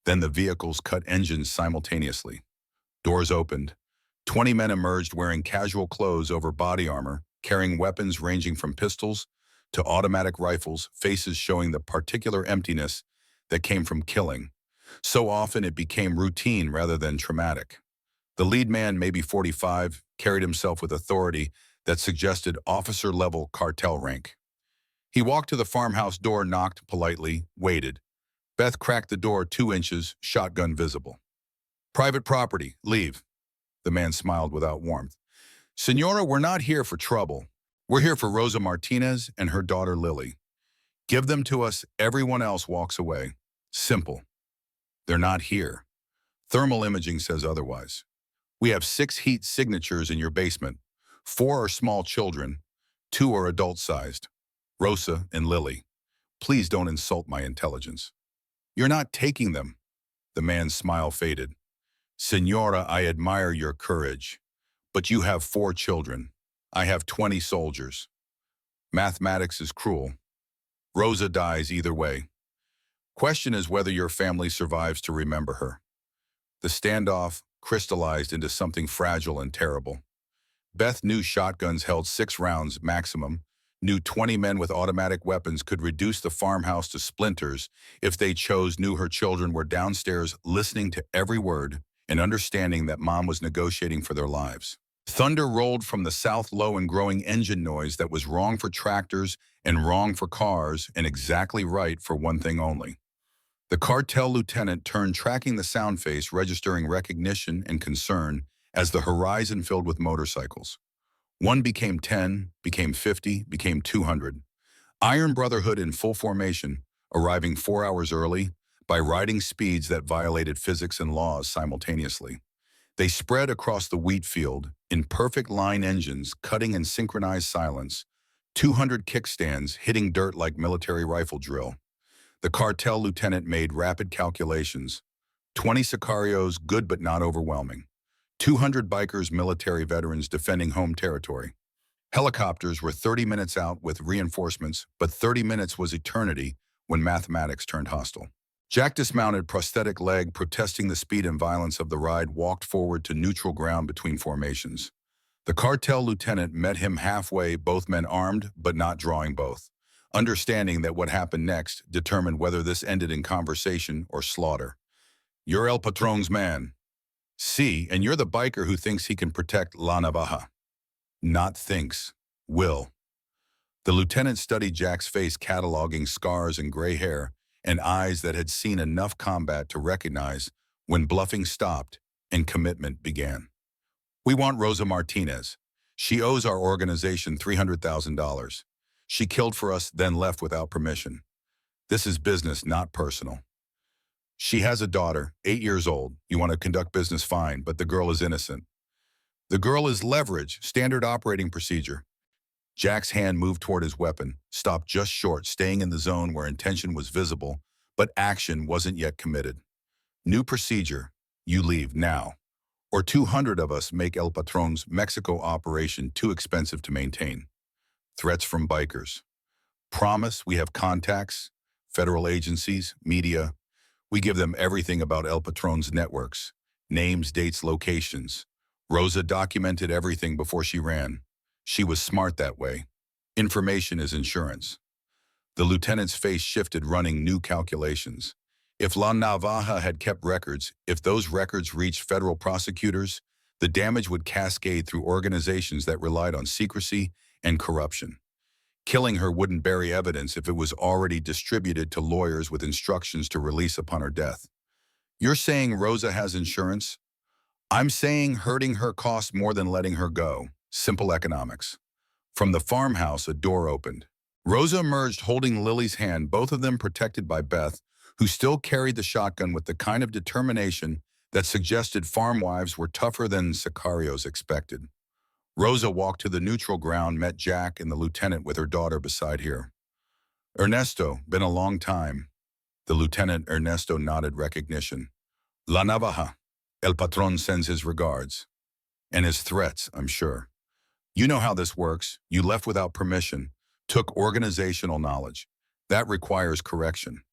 Then the vehicles cut engines simultaneously. Doors opened. 20 men emerged wearing casual clothes over body armor, carrying weapons ranging from pistols to automatic rifles, faces showing the particular emptiness that came from killing. So often it became routine rather than traumatic. The lead man, maybe 45, carried himself with authority that suggested officer-level cartel rank. He walked to the farmhouse door, knocked politely, waited. Beth cracked the door 2 inches, shotgun visible. "Private property, leave." The man smiled without warmth. "Senora, we're not here for trouble. We're here for Rosa Martinez and her daughter Lily. Give them to us, everyone else walks away. Simple. They're not here. Thermal imaging says otherwise. We have 6 heat signatures in your basement. 4 are small children, 2 are adult-sized. Rosa and Lily. Please don't insult my intelligence." "You're not taking them." The man's smile faded. "Senora, I admire your courage. But you have 4 children. I have 20 soldiers. Mathematics is cruel. Rosa dies either way. Question is whether your family survives to remember her." The standoff crystallized into something fragile and terrible. Beth knew shotguns held 6 rounds maximum, knew 20 men with automatic weapons could reduce the farmhouse to splinters if they chose, knew her children were downstairs listening to every word and understanding that mom was negotiating for their lives. Thunder rolled from the south, low and growing engine noise that was wrong for tractors and wrong for cars and exactly right for one thing only. The cartel lieutenant turned, tracking the sound face, registering recognition and concern as the horizon filled with motorcycles. 1 became 10, became 50, became 200. Iron Brotherhood in full formation, arriving 4 hours early by riding speeds that violated physics and laws simultaneously. They spread across the wheat field in perfect line, engines cutting in synchronized silence, 200 kickstands hitting dirt like military rifle drill. The cartel lieutenant made rapid calculations. 20 sicarios, good but not overwhelming. 200 bikers, military veterans defending home territory. Helicopters were 30 minutes out with reinforcements, but 30 minutes was eternity when mathematics turned hostile. Jack dismounted, prosthetic leg, protesting the speed and violence of the ride, walked forward to neutral ground between formations. The cartel lieutenant met him halfway, both men armed but not drawing both, understanding that what happened next determined whether this ended in conversation or slaughter. "You're El Patron's man." "See, and you're the biker who thinks he can protect La Navaja." "Not thinks, will." The lieutenant studied Jack's face, cataloging scars and gray hair and eyes that had seen enough combat to recognize when bluffing stopped and commitment began. "We want Rosa Martinez. She owes our organization $300,000. She killed for us, then left without permission. This is business, not personal. She has a daughter, 8 years old. You want to conduct business, fine, but the girl is innocent." "The girl is leverage, standard operating procedure." Jack's hand moved toward his weapon, stopped just short, staying in the zone where intention was visible, but action wasn't yet committed. "New procedure. You leave now. Or 200 of us make El Patron's Mexico operation too expensive to maintain." Threats from bikers. "Promise we have contacts, federal agencies, media. We give them everything about El Patron's networks, names, dates, locations. Rosa documented everything before she ran. She was smart that way. Information is insurance." The lieutenant's face shifted, running new calculations. If La Navaja had kept records, if those records reached federal prosecutors, the damage would cascade through organizations that relied on secrecy and corruption. Killing her wouldn't bury evidence if it was already distributed to lawyers with instructions to release upon her death. "You're saying Rosa has insurance?" "I'm saying hurting her costs more than letting her go. Simple economics." From the farmhouse, a door opened. Rosa emerged, holding Lily's hand, both of them protected by Beth, who still carried the shotgun with the kind of determination that suggested farm wives were tougher than sicarios expected. Rosa walked to the neutral ground, met Jack and the lieutenant with her daughter beside her. "Ernesto, been a long time." The lieutenant Ernesto nodded recognition. "La Navaja. El Patron sends his regards." "And his threats, I'm sure. You know how this works. You left without permission, took organizational knowledge. That requires correction."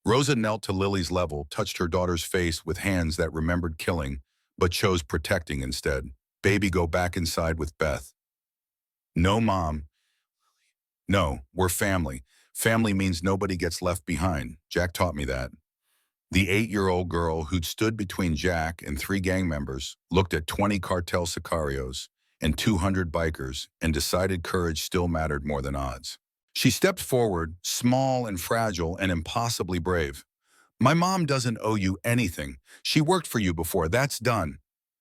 Rosa knelt to Lily's level, touched her daughter's face with hands that remembered killing, but chose protecting instead. "Baby, go back inside with Beth." "No, Mom." "No, we're family. Family means nobody gets left behind. Jack taught me that." The 8-year-old girl, who'd stood between Jack and 3 gang members, looked at 20 cartel sicarios and 200 bikers and decided courage still mattered more than odds. She stepped forward, small and fragile and impossibly brave. My mom doesn't owe you anything. She worked for you before, that's done.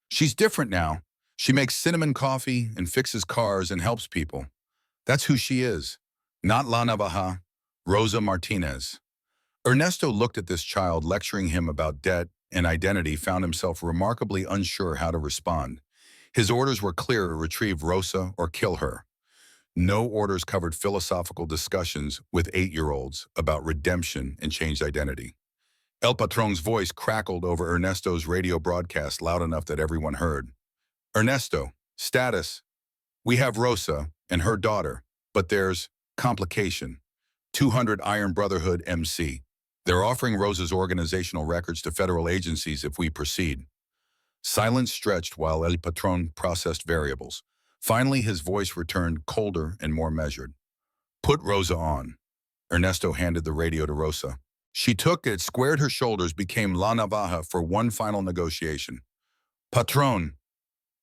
She's different now. She makes cinnamon coffee and fixes cars and helps people. That's who she is. Not La Navaja, Rosa Martinez. Ernesto looked at this child lecturing him about debt and identity, found himself remarkably unsure how to respond. His orders were clear: retrieve Rosa or kill her. No orders covered philosophical discussions with 8-year-olds about redemption and changed identity. El Patron's voice crackled over Ernesto's radio broadcast loud enough that everyone heard. Ernesto, status. We have Rosa and her daughter, but there's complication. 200 Iron Brotherhood MC. They're offering Rosa's organizational records to federal agencies if we proceed. Silence stretched while El Patron processed variables. Finally, his voice returned colder and more measured. Put Rosa on. Ernesto handed the radio to Rosa. She took it, squared her shoulders, became La Navaja for one final negotiation. Patron,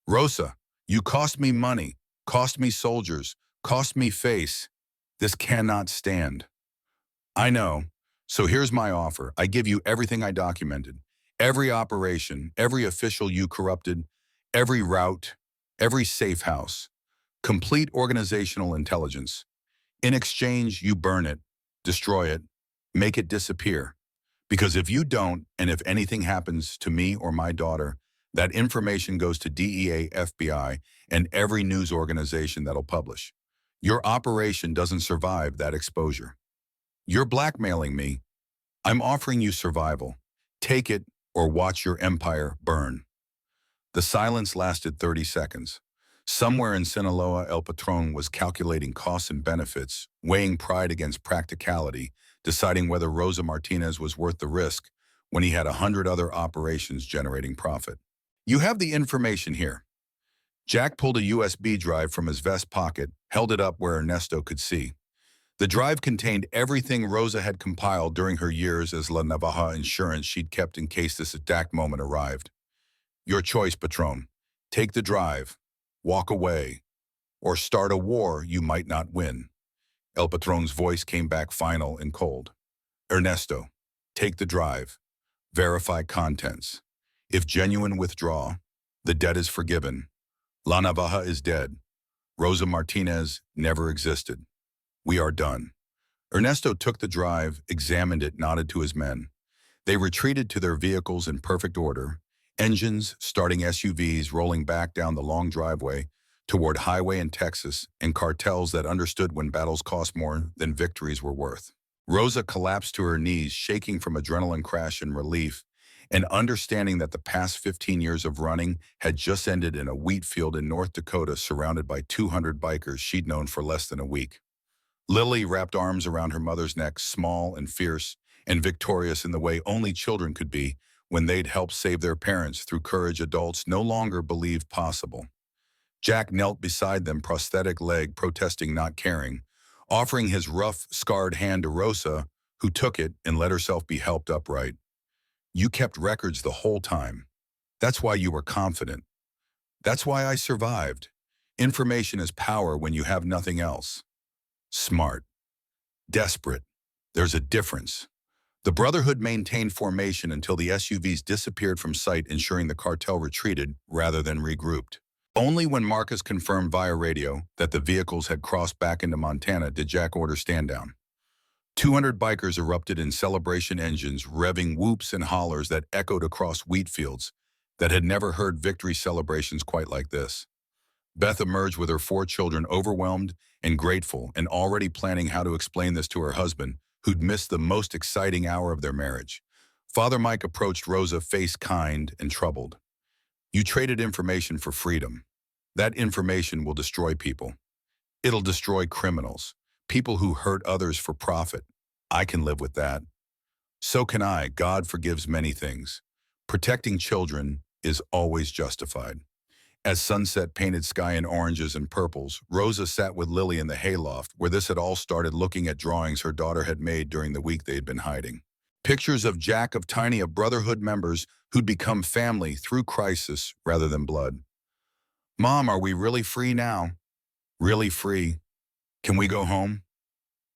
Rosa, you cost me money, cost me soldiers, cost me face. This cannot stand. I know. So here's my offer. I give you everything I documented. Every operation, every official you corrupted, every route, every safe house. Complete organizational intelligence. In exchange, you burn it, destroy it, make it disappear. Because if you don't, and if anything happens to me or my daughter, that information goes to DEA, FBI, and every news organization that'll publish. Your operation doesn't survive that exposure. You're blackmailing me. I'm offering you survival. Take it or watch your empire burn. The silence lasted 30 seconds. Somewhere in Sinaloa, El Patron was calculating costs and benefits, weighing pride against practicality, deciding whether Rosa Martinez was worth the risk when he had 100 other operations generating profit. You have the information here. Jack pulled a USB drive from his vest pocket, held it up where Ernesto could see. The drive contained everything Rosa had compiled during her years as La Navaja insurance she'd kept in case this exact moment arrived. Your choice, Patron. Take the drive, walk away, or start a war you might not win. El Patron's voice came back final and cold. Ernesto, take the drive. Verify contents. If genuine, withdraw. The debt is forgiven. La Navaja is dead. Rosa Martinez never existed. We are done. Ernesto took the drive, examined it, nodded to his men. They retreated to their vehicles in perfect order, engines starting SUVs rolling back down the long driveway toward highway in Texas and cartels that understood when battles cost more than victories were worth. Rosa collapsed to her knees, shaking from adrenaline crash and relief, and understanding that the past 15 years of running had just ended in a wheat field in North Dakota surrounded by 200 bikers she'd known for less than a week. Lily wrapped arms around her mother's neck, small and fierce and victorious in the way only children could be when they'd helped save their parents through courage adults no longer believed possible. Jack knelt beside them, prosthetic leg protesting, not caring, offering his rough, scarred hand to Rosa, who took it and let herself be helped upright. You kept records the whole time. That's why you were confident. That's why I survived. Information is power when you have nothing else. Smart. Desperate. There's a difference. The Brotherhood maintained formation until the SUVs disappeared from sight, ensuring the cartel retreated rather than regrouped. Only when Marcus confirmed via radio that the vehicles had crossed back into Montana did Jack order stand down. 200 bikers erupted in celebration engines, revving whoops and hollers that echoed across wheat fields that had never heard victory celebrations quite like this. Beth emerged with her 4 children, overwhelmed and grateful, and already planning how to explain this to her husband, who'd missed the most exciting hour of their marriage. Father Mike approached Rosa, face kind and troubled. You traded information for freedom. That information will destroy people. It'll destroy criminals, people who hurt others for profit. I can live with that. So can I. God forgives many things. Protecting children is always justified. As sunset painted sky in oranges and purples, Rosa sat with Lily in the hayloft where this had all started, looking at drawings her daughter had made during the week they had been hiding. Pictures of Jack, of Tiny, of Brotherhood members who'd become family through crisis rather than blood. Mom, are we really free now? Really free? Can we go home?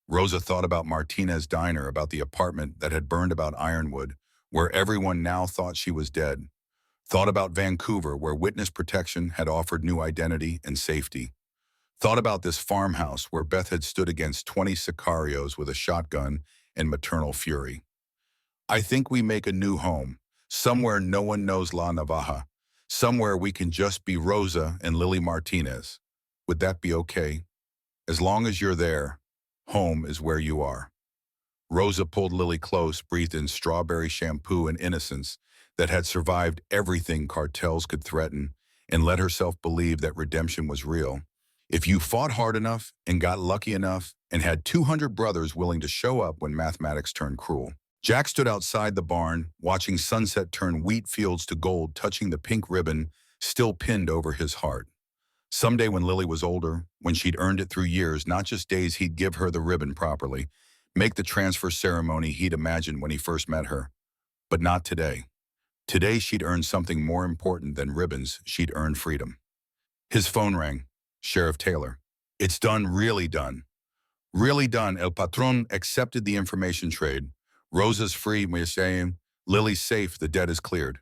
Rosa thought about Martinez Diner, about the apartment that had burned, about Ironwood, where everyone now thought she was dead. Thought about Vancouver, where witness protection had offered new identity and safety. Thought about this farmhouse where Beth had stood against 20 sicarios with a shotgun and maternal fury. I think we make a new home, somewhere no one knows La Navaja, somewhere we can just be Rosa and Lily Martinez. Would that be okay? As long as you're there, home is where you are. Rosa pulled Lily close, breathed in strawberry shampoo and innocence that had survived everything cartels could threaten, and let herself believe that redemption was real. If you fought hard enough and got lucky enough and had 200 brothers willing to show up when mathematics turned cruel. Jack stood outside the barn, watching sunset turn wheat fields to gold, touching the pink ribbon still pinned over his heart. Someday when Lily was older, when she'd earned it through years, not just days, he'd give her the ribbon properly, make the transfer ceremony he'd imagined when he first met her. But not today. Today she'd earned something more important than ribbons. She'd earned freedom. His phone rang. Sheriff Taylor. It's done, really done. Really done. El Patron accepted the information trade. Rosa's free, saying, Lily's safe, the debt is cleared.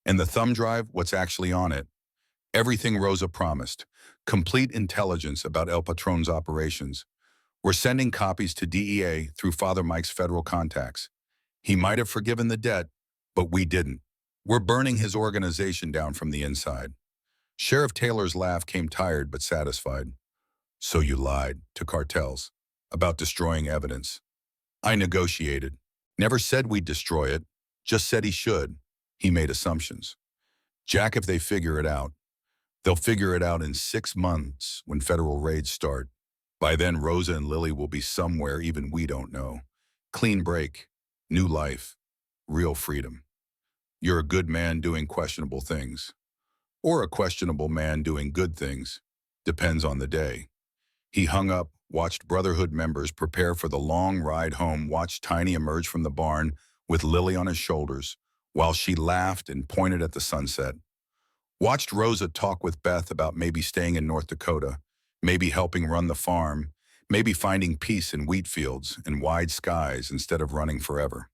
And the thumb drive, what's actually on it? Everything Rosa promised. Complete intelligence about El Patron's operations. We're sending copies to DEA through Father Mike's federal contacts. He might have forgiven the debt, but we didn't. We're burning his organization down from the inside. Sheriff Taylor's laugh came tired but satisfied. So you lied to cartels about destroying evidence. I negotiated. Never said we'd destroy it, just said he should. He made assumptions. Jack, if they figure it out, they'll figure it out in 6 months when federal raids start. By then, Rosa and Lily will be somewhere even we don't know. Clean break, new life, real freedom. You're a good man doing questionable things. Or a questionable man doing good things. Depends on the day. He hung up, watched Brotherhood members prepare for the long ride home, watched Tiny emerge from the barn with Lily on his shoulders, while she laughed and pointed at the sunset. Watched Rosa talk with Beth about maybe staying in North Dakota, maybe helping run the farm, maybe finding peace in wheat fields and wide skies instead of running forever.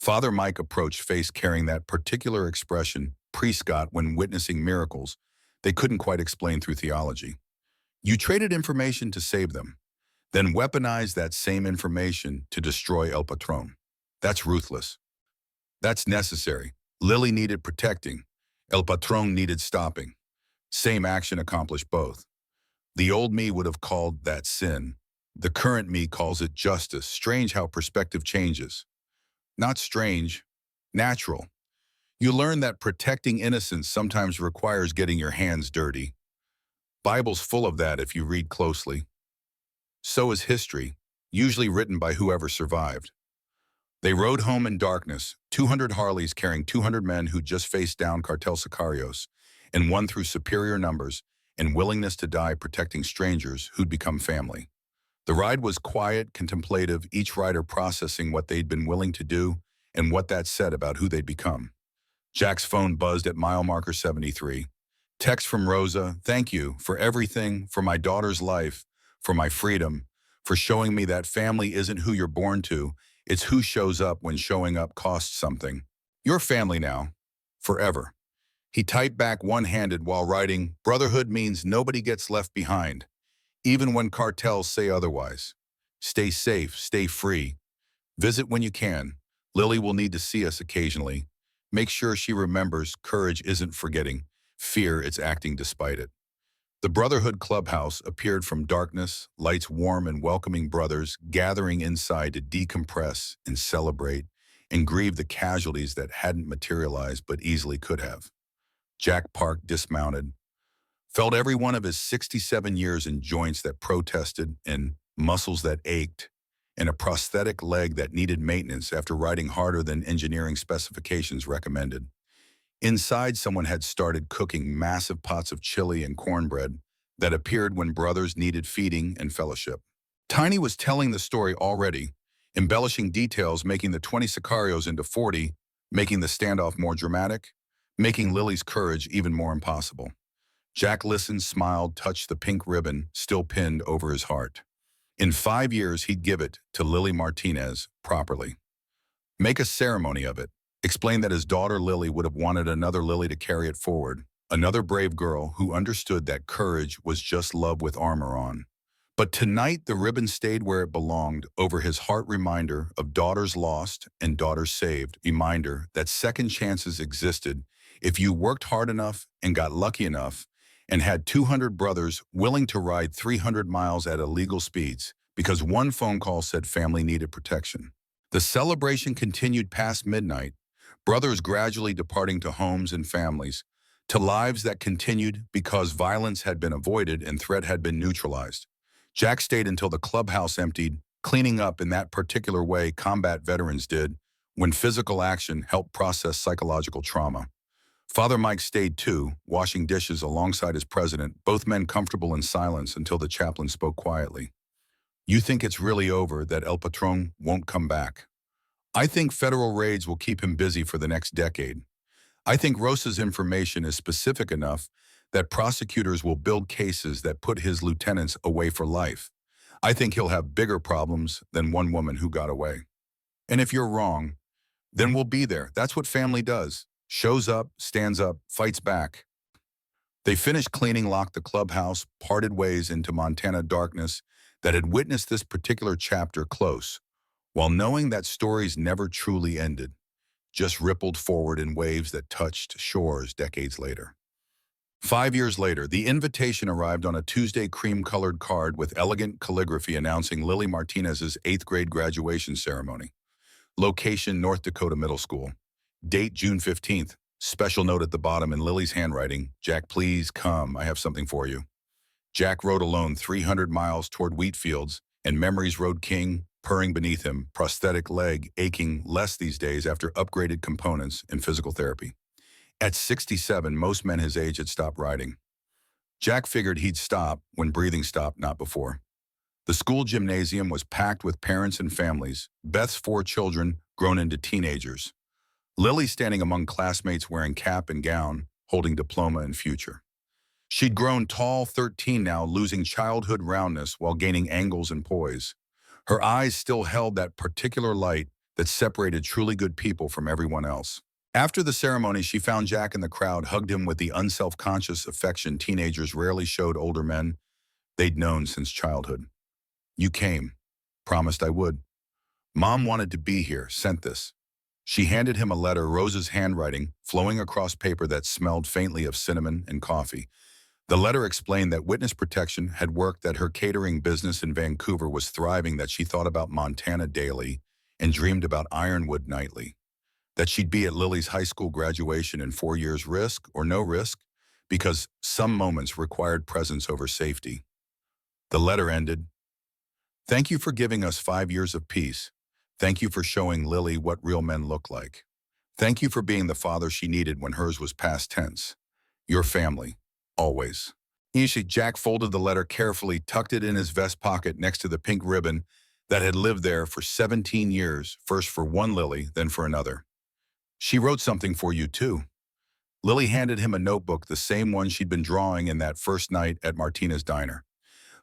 Father Mike approached, face carrying that particular expression priests got when witnessing miracles they couldn't quite explain through theology. You traded information to save them, then weaponized that same information to destroy El Patron. That's ruthless. That's necessary. Lily needed protecting. El Patron needed stopping. Same action accomplished both. The old me would have called that sin. The current me calls it justice. Strange how perspective changes. Not strange, natural. You learn that protecting innocence sometimes requires getting your hands dirty. Bible's full of that if you read closely. So is history, usually written by whoever survived. They rode home in darkness, 200 Harleys carrying 200 men who just faced down cartel sicarios, and won through superior numbers and willingness to die protecting strangers who'd become family. The ride was quiet, contemplative, each rider processing what they'd been willing to do and what that said about who they'd become. Jack's phone buzzed at mile marker 73. Text from Rosa, thank you for everything, for my daughter's life, for my freedom, for showing me that family isn't who you're born to, it's who shows up when showing up costs something. You're family now, forever. He typed back one-handed while writing, Brotherhood means nobody gets left behind, even when cartels say otherwise. Stay safe, stay free. Visit when you can. Lily will need to see us occasionally. Make sure she remembers courage isn't forgetting, fear it's acting despite it. The Brotherhood clubhouse appeared from darkness, lights warm and welcoming brothers gathering inside to decompress and celebrate and grieve the casualties that hadn't materialized but easily could have. Jack Park dismounted, felt every one of his 67 years in joints that protested and muscles that ached, and a prosthetic leg that needed maintenance after riding harder than engineering specifications recommended. Inside, someone had started cooking massive pots of chili and cornbread that appeared when brothers needed feeding and fellowship. Tiny was telling the story already, embellishing details, making the 20 sicarios into 40, making the standoff more dramatic, making Lily's courage even more impossible. Jack listened, smiled, touched the pink ribbon still pinned over his heart. In 5 years, he'd give it to Lily Martinez properly. Make a ceremony of it. Explain that his daughter Lily would have wanted another Lily to carry it forward. Another brave girl who understood that courage was just love with armor on. But tonight, the ribbon stayed where it belonged over his heart, reminder of daughters lost and daughters saved, reminder that second chances existed if you worked hard enough and got lucky enough and had 200 brothers willing to ride 300 miles at illegal speeds because one phone call said family needed protection. The celebration continued past midnight, brothers gradually departing to homes and families, to lives that continued because violence had been avoided and threat had been neutralized. Jack stayed until the clubhouse emptied, cleaning up in that particular way combat veterans did when physical action helped process psychological trauma. Father Mike stayed too, washing dishes alongside his president, both men comfortable in silence until the chaplain spoke quietly. You think it's really over, that El Patron won't come back? I think federal raids will keep him busy for the next decade. I think Rosa's information is specific enough that prosecutors will build cases that put his lieutenants away for life. I think he'll have bigger problems than one woman who got away. And if you're wrong, then we'll be there. That's what family does. Shows up, stands up, fights back. They finished cleaning, locked the clubhouse, parted ways into Montana darkness that had witnessed this particular chapter close, while knowing that stories never truly ended, just rippled forward in waves that touched shores decades later. 5 years later, the invitation arrived on a Tuesday cream-colored card with elegant calligraphy announcing Lily Martinez's 8th grade graduation ceremony. Location, North Dakota Middle School. Date, June 15th. Special note at the bottom in Lily's handwriting, Jack, please come, I have something for you. Jack rode alone 300 miles toward wheat fields, and memories rode king, purring beneath him, prosthetic leg aching less these days after upgraded components and physical therapy. At 67, most men his age had stopped riding. Jack figured he'd stop when breathing stopped, not before. The school gymnasium was packed with parents and families, Beth's 4 children grown into teenagers. Lily standing among classmates wearing cap and gown, holding diploma and future. She'd grown tall, 13 now, losing childhood roundness while gaining angles and poise. Her eyes still held that particular light that separated truly good people from everyone else. After the ceremony, she found Jack in the crowd, hugged him with the unself-conscious affection teenagers rarely showed older men they'd known since childhood. You came. Promised I would. Mom wanted to be here, sent this. She handed him a letter, Rosa's handwriting, flowing across paper that smelled faintly of cinnamon and coffee. The letter explained that witness protection had worked, that her catering business in Vancouver was thriving, that she thought about Montana daily and dreamed about Ironwood nightly, that she'd be at Lily's high school graduation in 4 years, risk or no risk, because some moments required presence over safety. The letter ended, thank you for giving us 5 years of peace. Thank you for showing Lily what real men look like. Thank you for being the father she needed when hers was past tense. Your family, always. Jack folded the letter carefully, tucked it in his vest pocket next to the pink ribbon that had lived there for 17 years, first for one Lily, then for another. She wrote something for you, too. Lily handed him a notebook, the same one she'd been drawing in that first night at Martina's diner.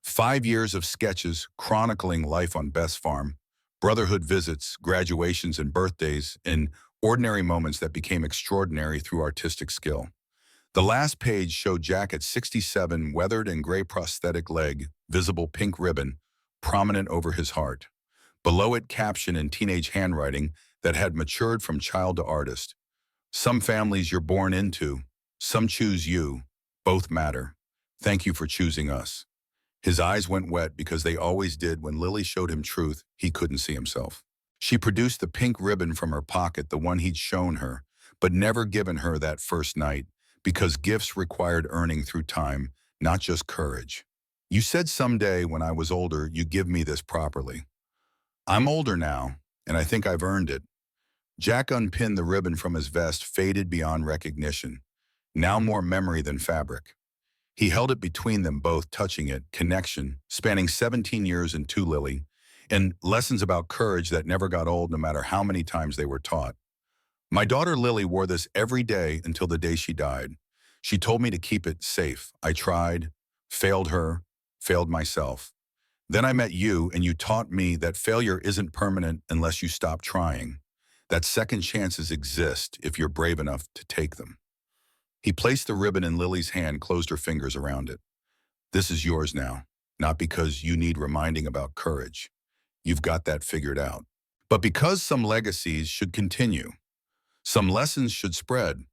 5 years of sketches chronicling life on Beth's farm, Brotherhood visits, graduations, and birthdays, in ordinary moments that became extraordinary through artistic skill. The last page showed Jack at 67, weathered and gray prosthetic leg, visible pink ribbon, prominent over his heart. Below it, caption in teenage handwriting that had matured from child to artist. Some families you're born into, some choose you, both matter. Thank you for choosing us. His eyes went wet because they always did when Lily showed him truth he couldn't see himself. She produced the pink ribbon from her pocket, the one he'd shown her, but never given her that first night, because gifts required earning through time, not just courage. You said someday when I was older, you'd give me this properly. I'm older now, and I think I've earned it. Jack unpinned the ribbon from his vest, faded beyond recognition, now more memory than fabric. He held it between them both, touching it, connection, spanning 17 years and 2 Lily, and lessons about courage that never got old no matter how many times they were taught. My daughter Lily wore this every day until the day she died. She told me to keep it safe. I tried, failed her, failed myself. Then I met you, and you taught me that failure isn't permanent unless you stop trying, that second chances exist if you're brave enough to take them. He placed the ribbon in Lily's hand, closed her fingers around it. This is yours now, not because you need reminding about courage. You've got that figured out. But because some legacies should continue, some lessons should spread,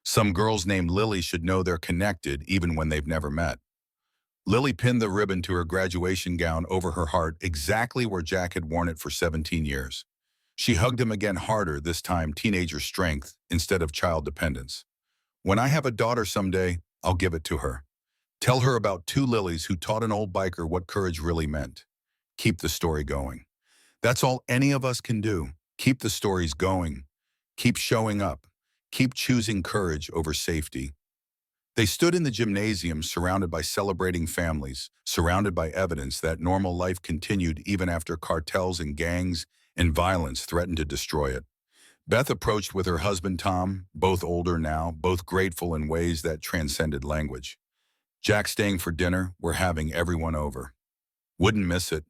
some girls named Lily should know they're connected even when they've never met. Lily pinned the ribbon to her graduation gown over her heart, exactly where Jack had worn it for 17 years. She hugged him again, harder, this time teenager strength instead of child dependence. When I have a daughter someday, I'll give it to her. Tell her about two Lilies who taught an old biker what courage really meant. Keep the story going. That's all any of us can do. Keep the stories going. Keep showing up. Keep choosing courage over safety. They stood in the gymnasium, surrounded by celebrating families, surrounded by evidence that normal life continued even after cartels and gangs and violence threatened to destroy it. Beth approached with her husband Tom, both older now, both grateful in ways that transcended language. Jack staying for dinner, we're having everyone over. Wouldn't miss it.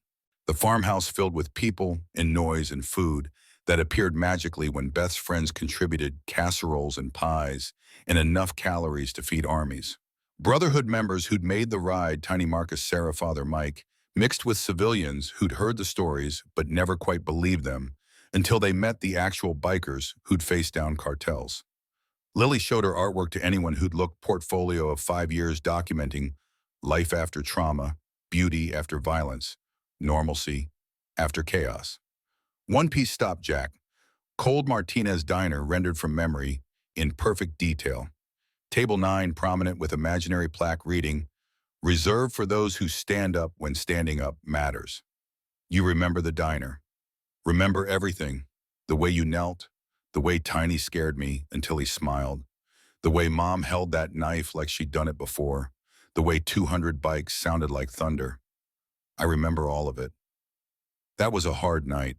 The farmhouse filled with people and noise and food that appeared magically when Beth's friends contributed casseroles and pies and enough calories to feed armies. Brotherhood members who'd made the ride, Tiny Marcus, Sarah, Father Mike, mixed with civilians who'd heard the stories but never quite believed them until they met the actual bikers who'd faced down cartels. Lily showed her artwork to anyone who'd looked, portfolio of 5 years documenting life after trauma, beauty after violence, normalcy after chaos. One piece stopped Jack. Cold Martinez Diner, rendered from memory in perfect detail. Table 9 prominent with imaginary plaque reading, "Reserved for those who stand up when standing up matters." You remember the diner. Remember everything. The way you knelt, the way Tiny scared me until he smiled, the way Mom held that knife like she'd done it before, the way 200 bikes sounded like thunder. I remember all of it. That was a hard night.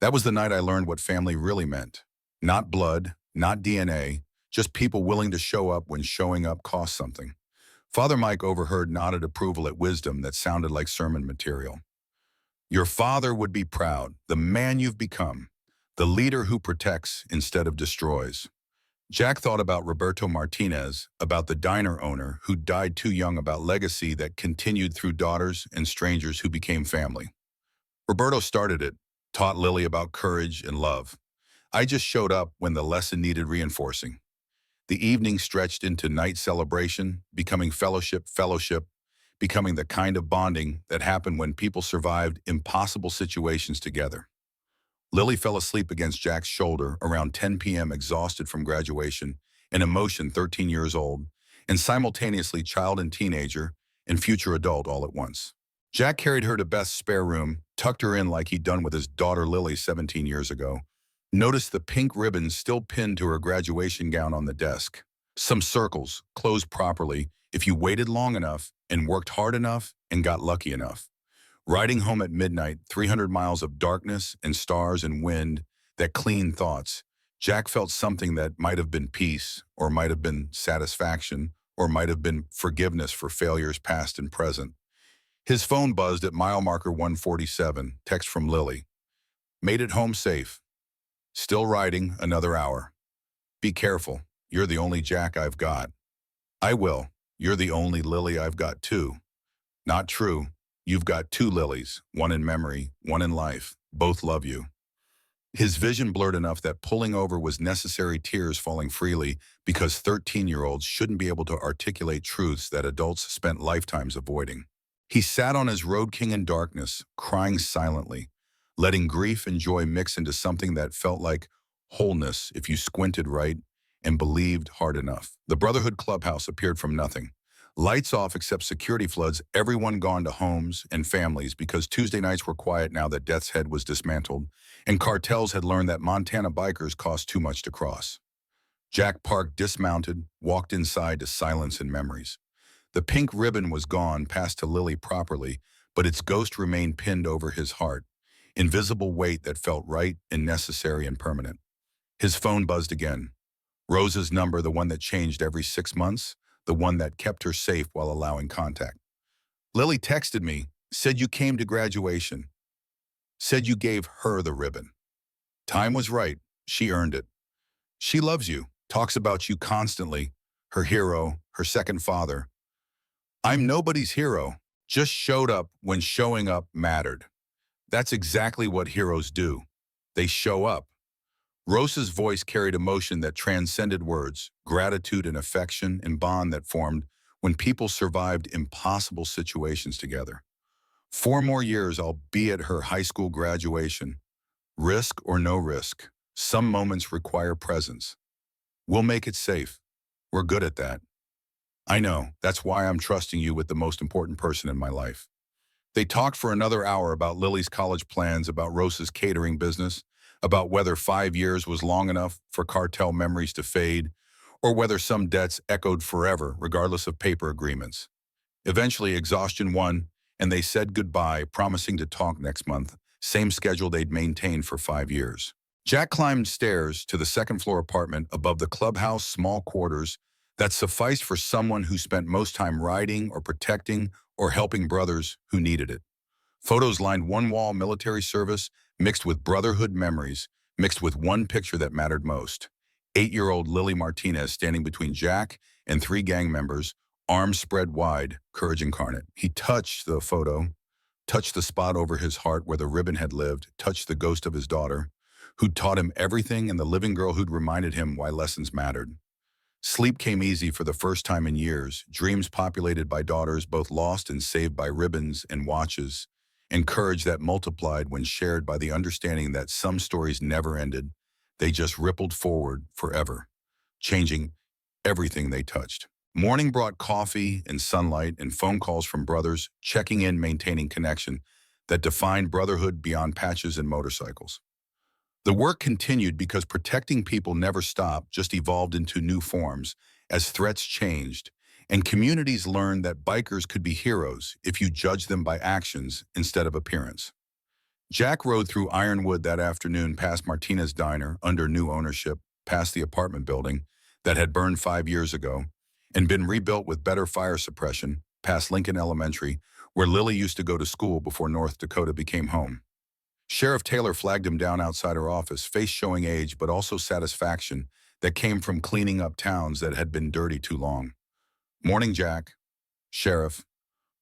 That was the night I learned what family really meant. Not blood, not DNA, just people willing to show up when showing up cost something. Father Mike overheard, nodded approval at wisdom that sounded like sermon material. Your father would be proud, the man you've become, the leader who protects instead of destroys. Jack thought about Roberto Martinez, about the diner owner who died too young, about legacy that continued through daughters and strangers who became family. Roberto started it, taught Lily about courage and love. I just showed up when the lesson needed reinforcing. The evening stretched into night celebration, becoming fellowship, becoming the kind of bonding that happened when people survived impossible situations together. Lily fell asleep against Jack's shoulder around 10 p.m., exhausted from graduation, an emotion, 13 years old, and simultaneously child and teenager and future adult all at once. Jack carried her to Beth's spare room, tucked her in like he'd done with his daughter Lily 17 years ago. Noticed the pink ribbons still pinned to her graduation gown on the desk. Some circles, closed properly, if you waited long enough and worked hard enough and got lucky enough. Riding home at midnight, 300 miles of darkness and stars and wind that cleaned thoughts, Jack felt something that might have been peace, or might have been satisfaction, or might have been forgiveness for failures past and present. His phone buzzed at mile marker 147, text from Lily. Made it home safe. Still riding another hour. Be careful. You're the only Jack I've got. I will. You're the only Lily I've got too. Not true. You've got two Lilies, one in memory, one in life. Both love you. His vision blurred enough that pulling over was necessary, tears falling freely, because 13-year-olds shouldn't be able to articulate truths that adults spent lifetimes avoiding. He sat on his road king in darkness, crying silently, letting grief and joy mix into something that felt like wholeness if you squinted right and believed hard enough. The Brotherhood clubhouse appeared from nothing. Lights off except security floods, everyone gone to homes and families because Tuesday nights were quiet now that Death's Head was dismantled, and cartels had learned that Montana bikers cost too much to cross. Jack parked, dismounted, walked inside to silence and memories. The pink ribbon was gone, passed to Lily properly, but its ghost remained pinned over his heart, invisible weight that felt right and necessary and permanent. His phone buzzed again. Rose's number, the one that changed every 6 months, the one that kept her safe while allowing contact. Lily texted me, Said you came to graduation. Said you gave her the ribbon. Time was right. She earned it. She loves you, talks about you constantly. Her hero, her second father. I'm nobody's hero. Just showed up when showing up mattered. That's exactly what heroes do. They show up. Rosa's voice carried emotion that transcended words, gratitude and affection and bond that formed when people survived impossible situations together. 4 more years I'll be at her high school graduation. Risk or no risk. Some moments require presence. We'll make it safe. We're good at that. I know. That's why I'm trusting you with the most important person in my life. They talked for another hour about Lily's college plans, about Rosa's catering business, about whether 5 years was long enough for cartel memories to fade, or whether some debts echoed forever, regardless of paper agreements. Eventually, exhaustion won, and they said goodbye, promising to talk next month, same schedule they'd maintained for 5 years. Jack climbed stairs to the second-floor apartment above the clubhouse small quarters that sufficed for someone who spent most time riding or protecting or helping brothers who needed it. Photos lined one wall, military service, mixed with Brotherhood memories, mixed with one picture that mattered most. 8-year-old Lily Martinez standing between Jack and 3 gang members, arms spread wide, courage incarnate. He touched the photo, touched the spot over his heart where the ribbon had lived, touched the ghost of his daughter, who'd taught him everything, and the living girl who'd reminded him why lessons mattered. Sleep came easy for the first time in years, dreams populated by daughters both lost and saved by ribbons and watches, and courage that multiplied when shared by the understanding that some stories never ended, they just rippled forward forever, changing everything they touched. Morning brought coffee and sunlight and phone calls from brothers, checking in, maintaining connection that defined brotherhood beyond patches and motorcycles. The work continued because protecting people never stopped, just evolved into new forms as threats changed, and communities learned that bikers could be heroes if you judged them by actions instead of appearance. Jack rode through Ironwood that afternoon past Martinez Diner under new ownership, past the apartment building that had burned 5 years ago and been rebuilt with better fire suppression, past Lincoln Elementary, where Lily used to go to school before North Dakota became home. Sheriff Taylor flagged him down outside her office, face showing age but also satisfaction that came from cleaning up towns that had been dirty too long. Morning, Jack. Sheriff.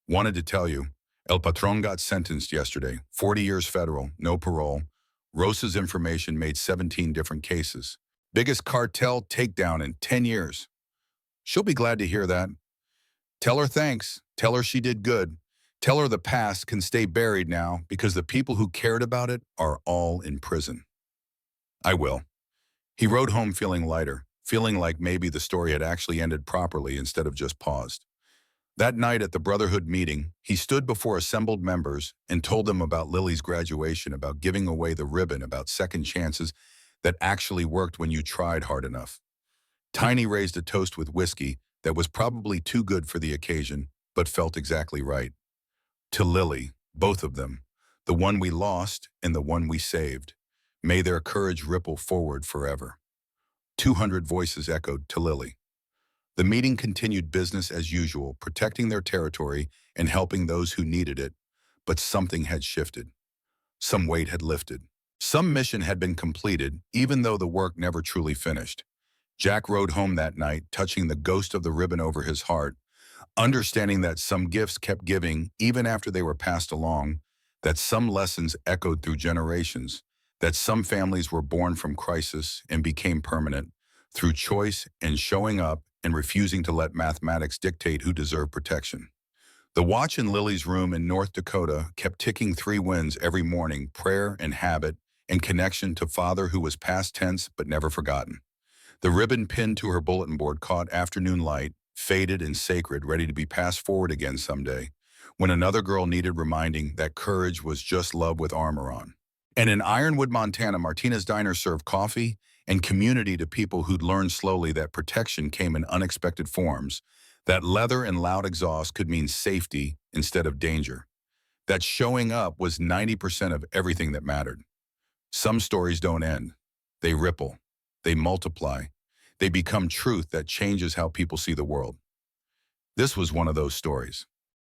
Wanted to tell you, El Patron got sentenced yesterday, 40 years federal, no parole. Rosa's information made 17 different cases. Biggest cartel takedown in 10 years. She'll be glad to hear that. Tell her thanks. Tell her she did good. Tell her the past can stay buried now because the people who cared about it are all in prison. I will. He rode home feeling lighter, feeling like maybe the story had actually ended properly instead of just paused. That night at the Brotherhood meeting, he stood before assembled members and told them about Lily's graduation, about giving away the ribbon, about second chances that actually worked when you tried hard enough. Tiny raised a toast with whiskey that was probably too good for the occasion, but felt exactly right. To Lily, both of them, the one we lost and the one we saved. May their courage ripple forward forever. 200 voices echoed to Lily. The meeting continued business as usual, protecting their territory and helping those who needed it, but something had shifted. Some weight had lifted. Some mission had been completed, even though the work never truly finished. Jack rode home that night, touching the ghost of the ribbon over his heart, understanding that some gifts kept giving even after they were passed along, that some lessons echoed through generations, that some families were born from crisis and became permanent through choice and showing up and refusing to let mathematics dictate who deserved protection. The watch in Lily's room in North Dakota kept ticking 3 wins every morning, prayer and habit and connection to Father who was past tense but never forgotten. The ribbon pinned to her bulletin board caught afternoon light, faded and sacred, ready to be passed forward again someday, when another girl needed reminding that courage was just love with armor on. And in Ironwood, Montana, Martinez Diner served coffee and community to people who'd learned slowly that protection came in unexpected forms, that leather and loud exhaust could mean safety instead of danger, that showing up was 90% of everything that mattered. Some stories don't end. They ripple. They multiply. They become truth that changes how people see the world. This was one of those stories.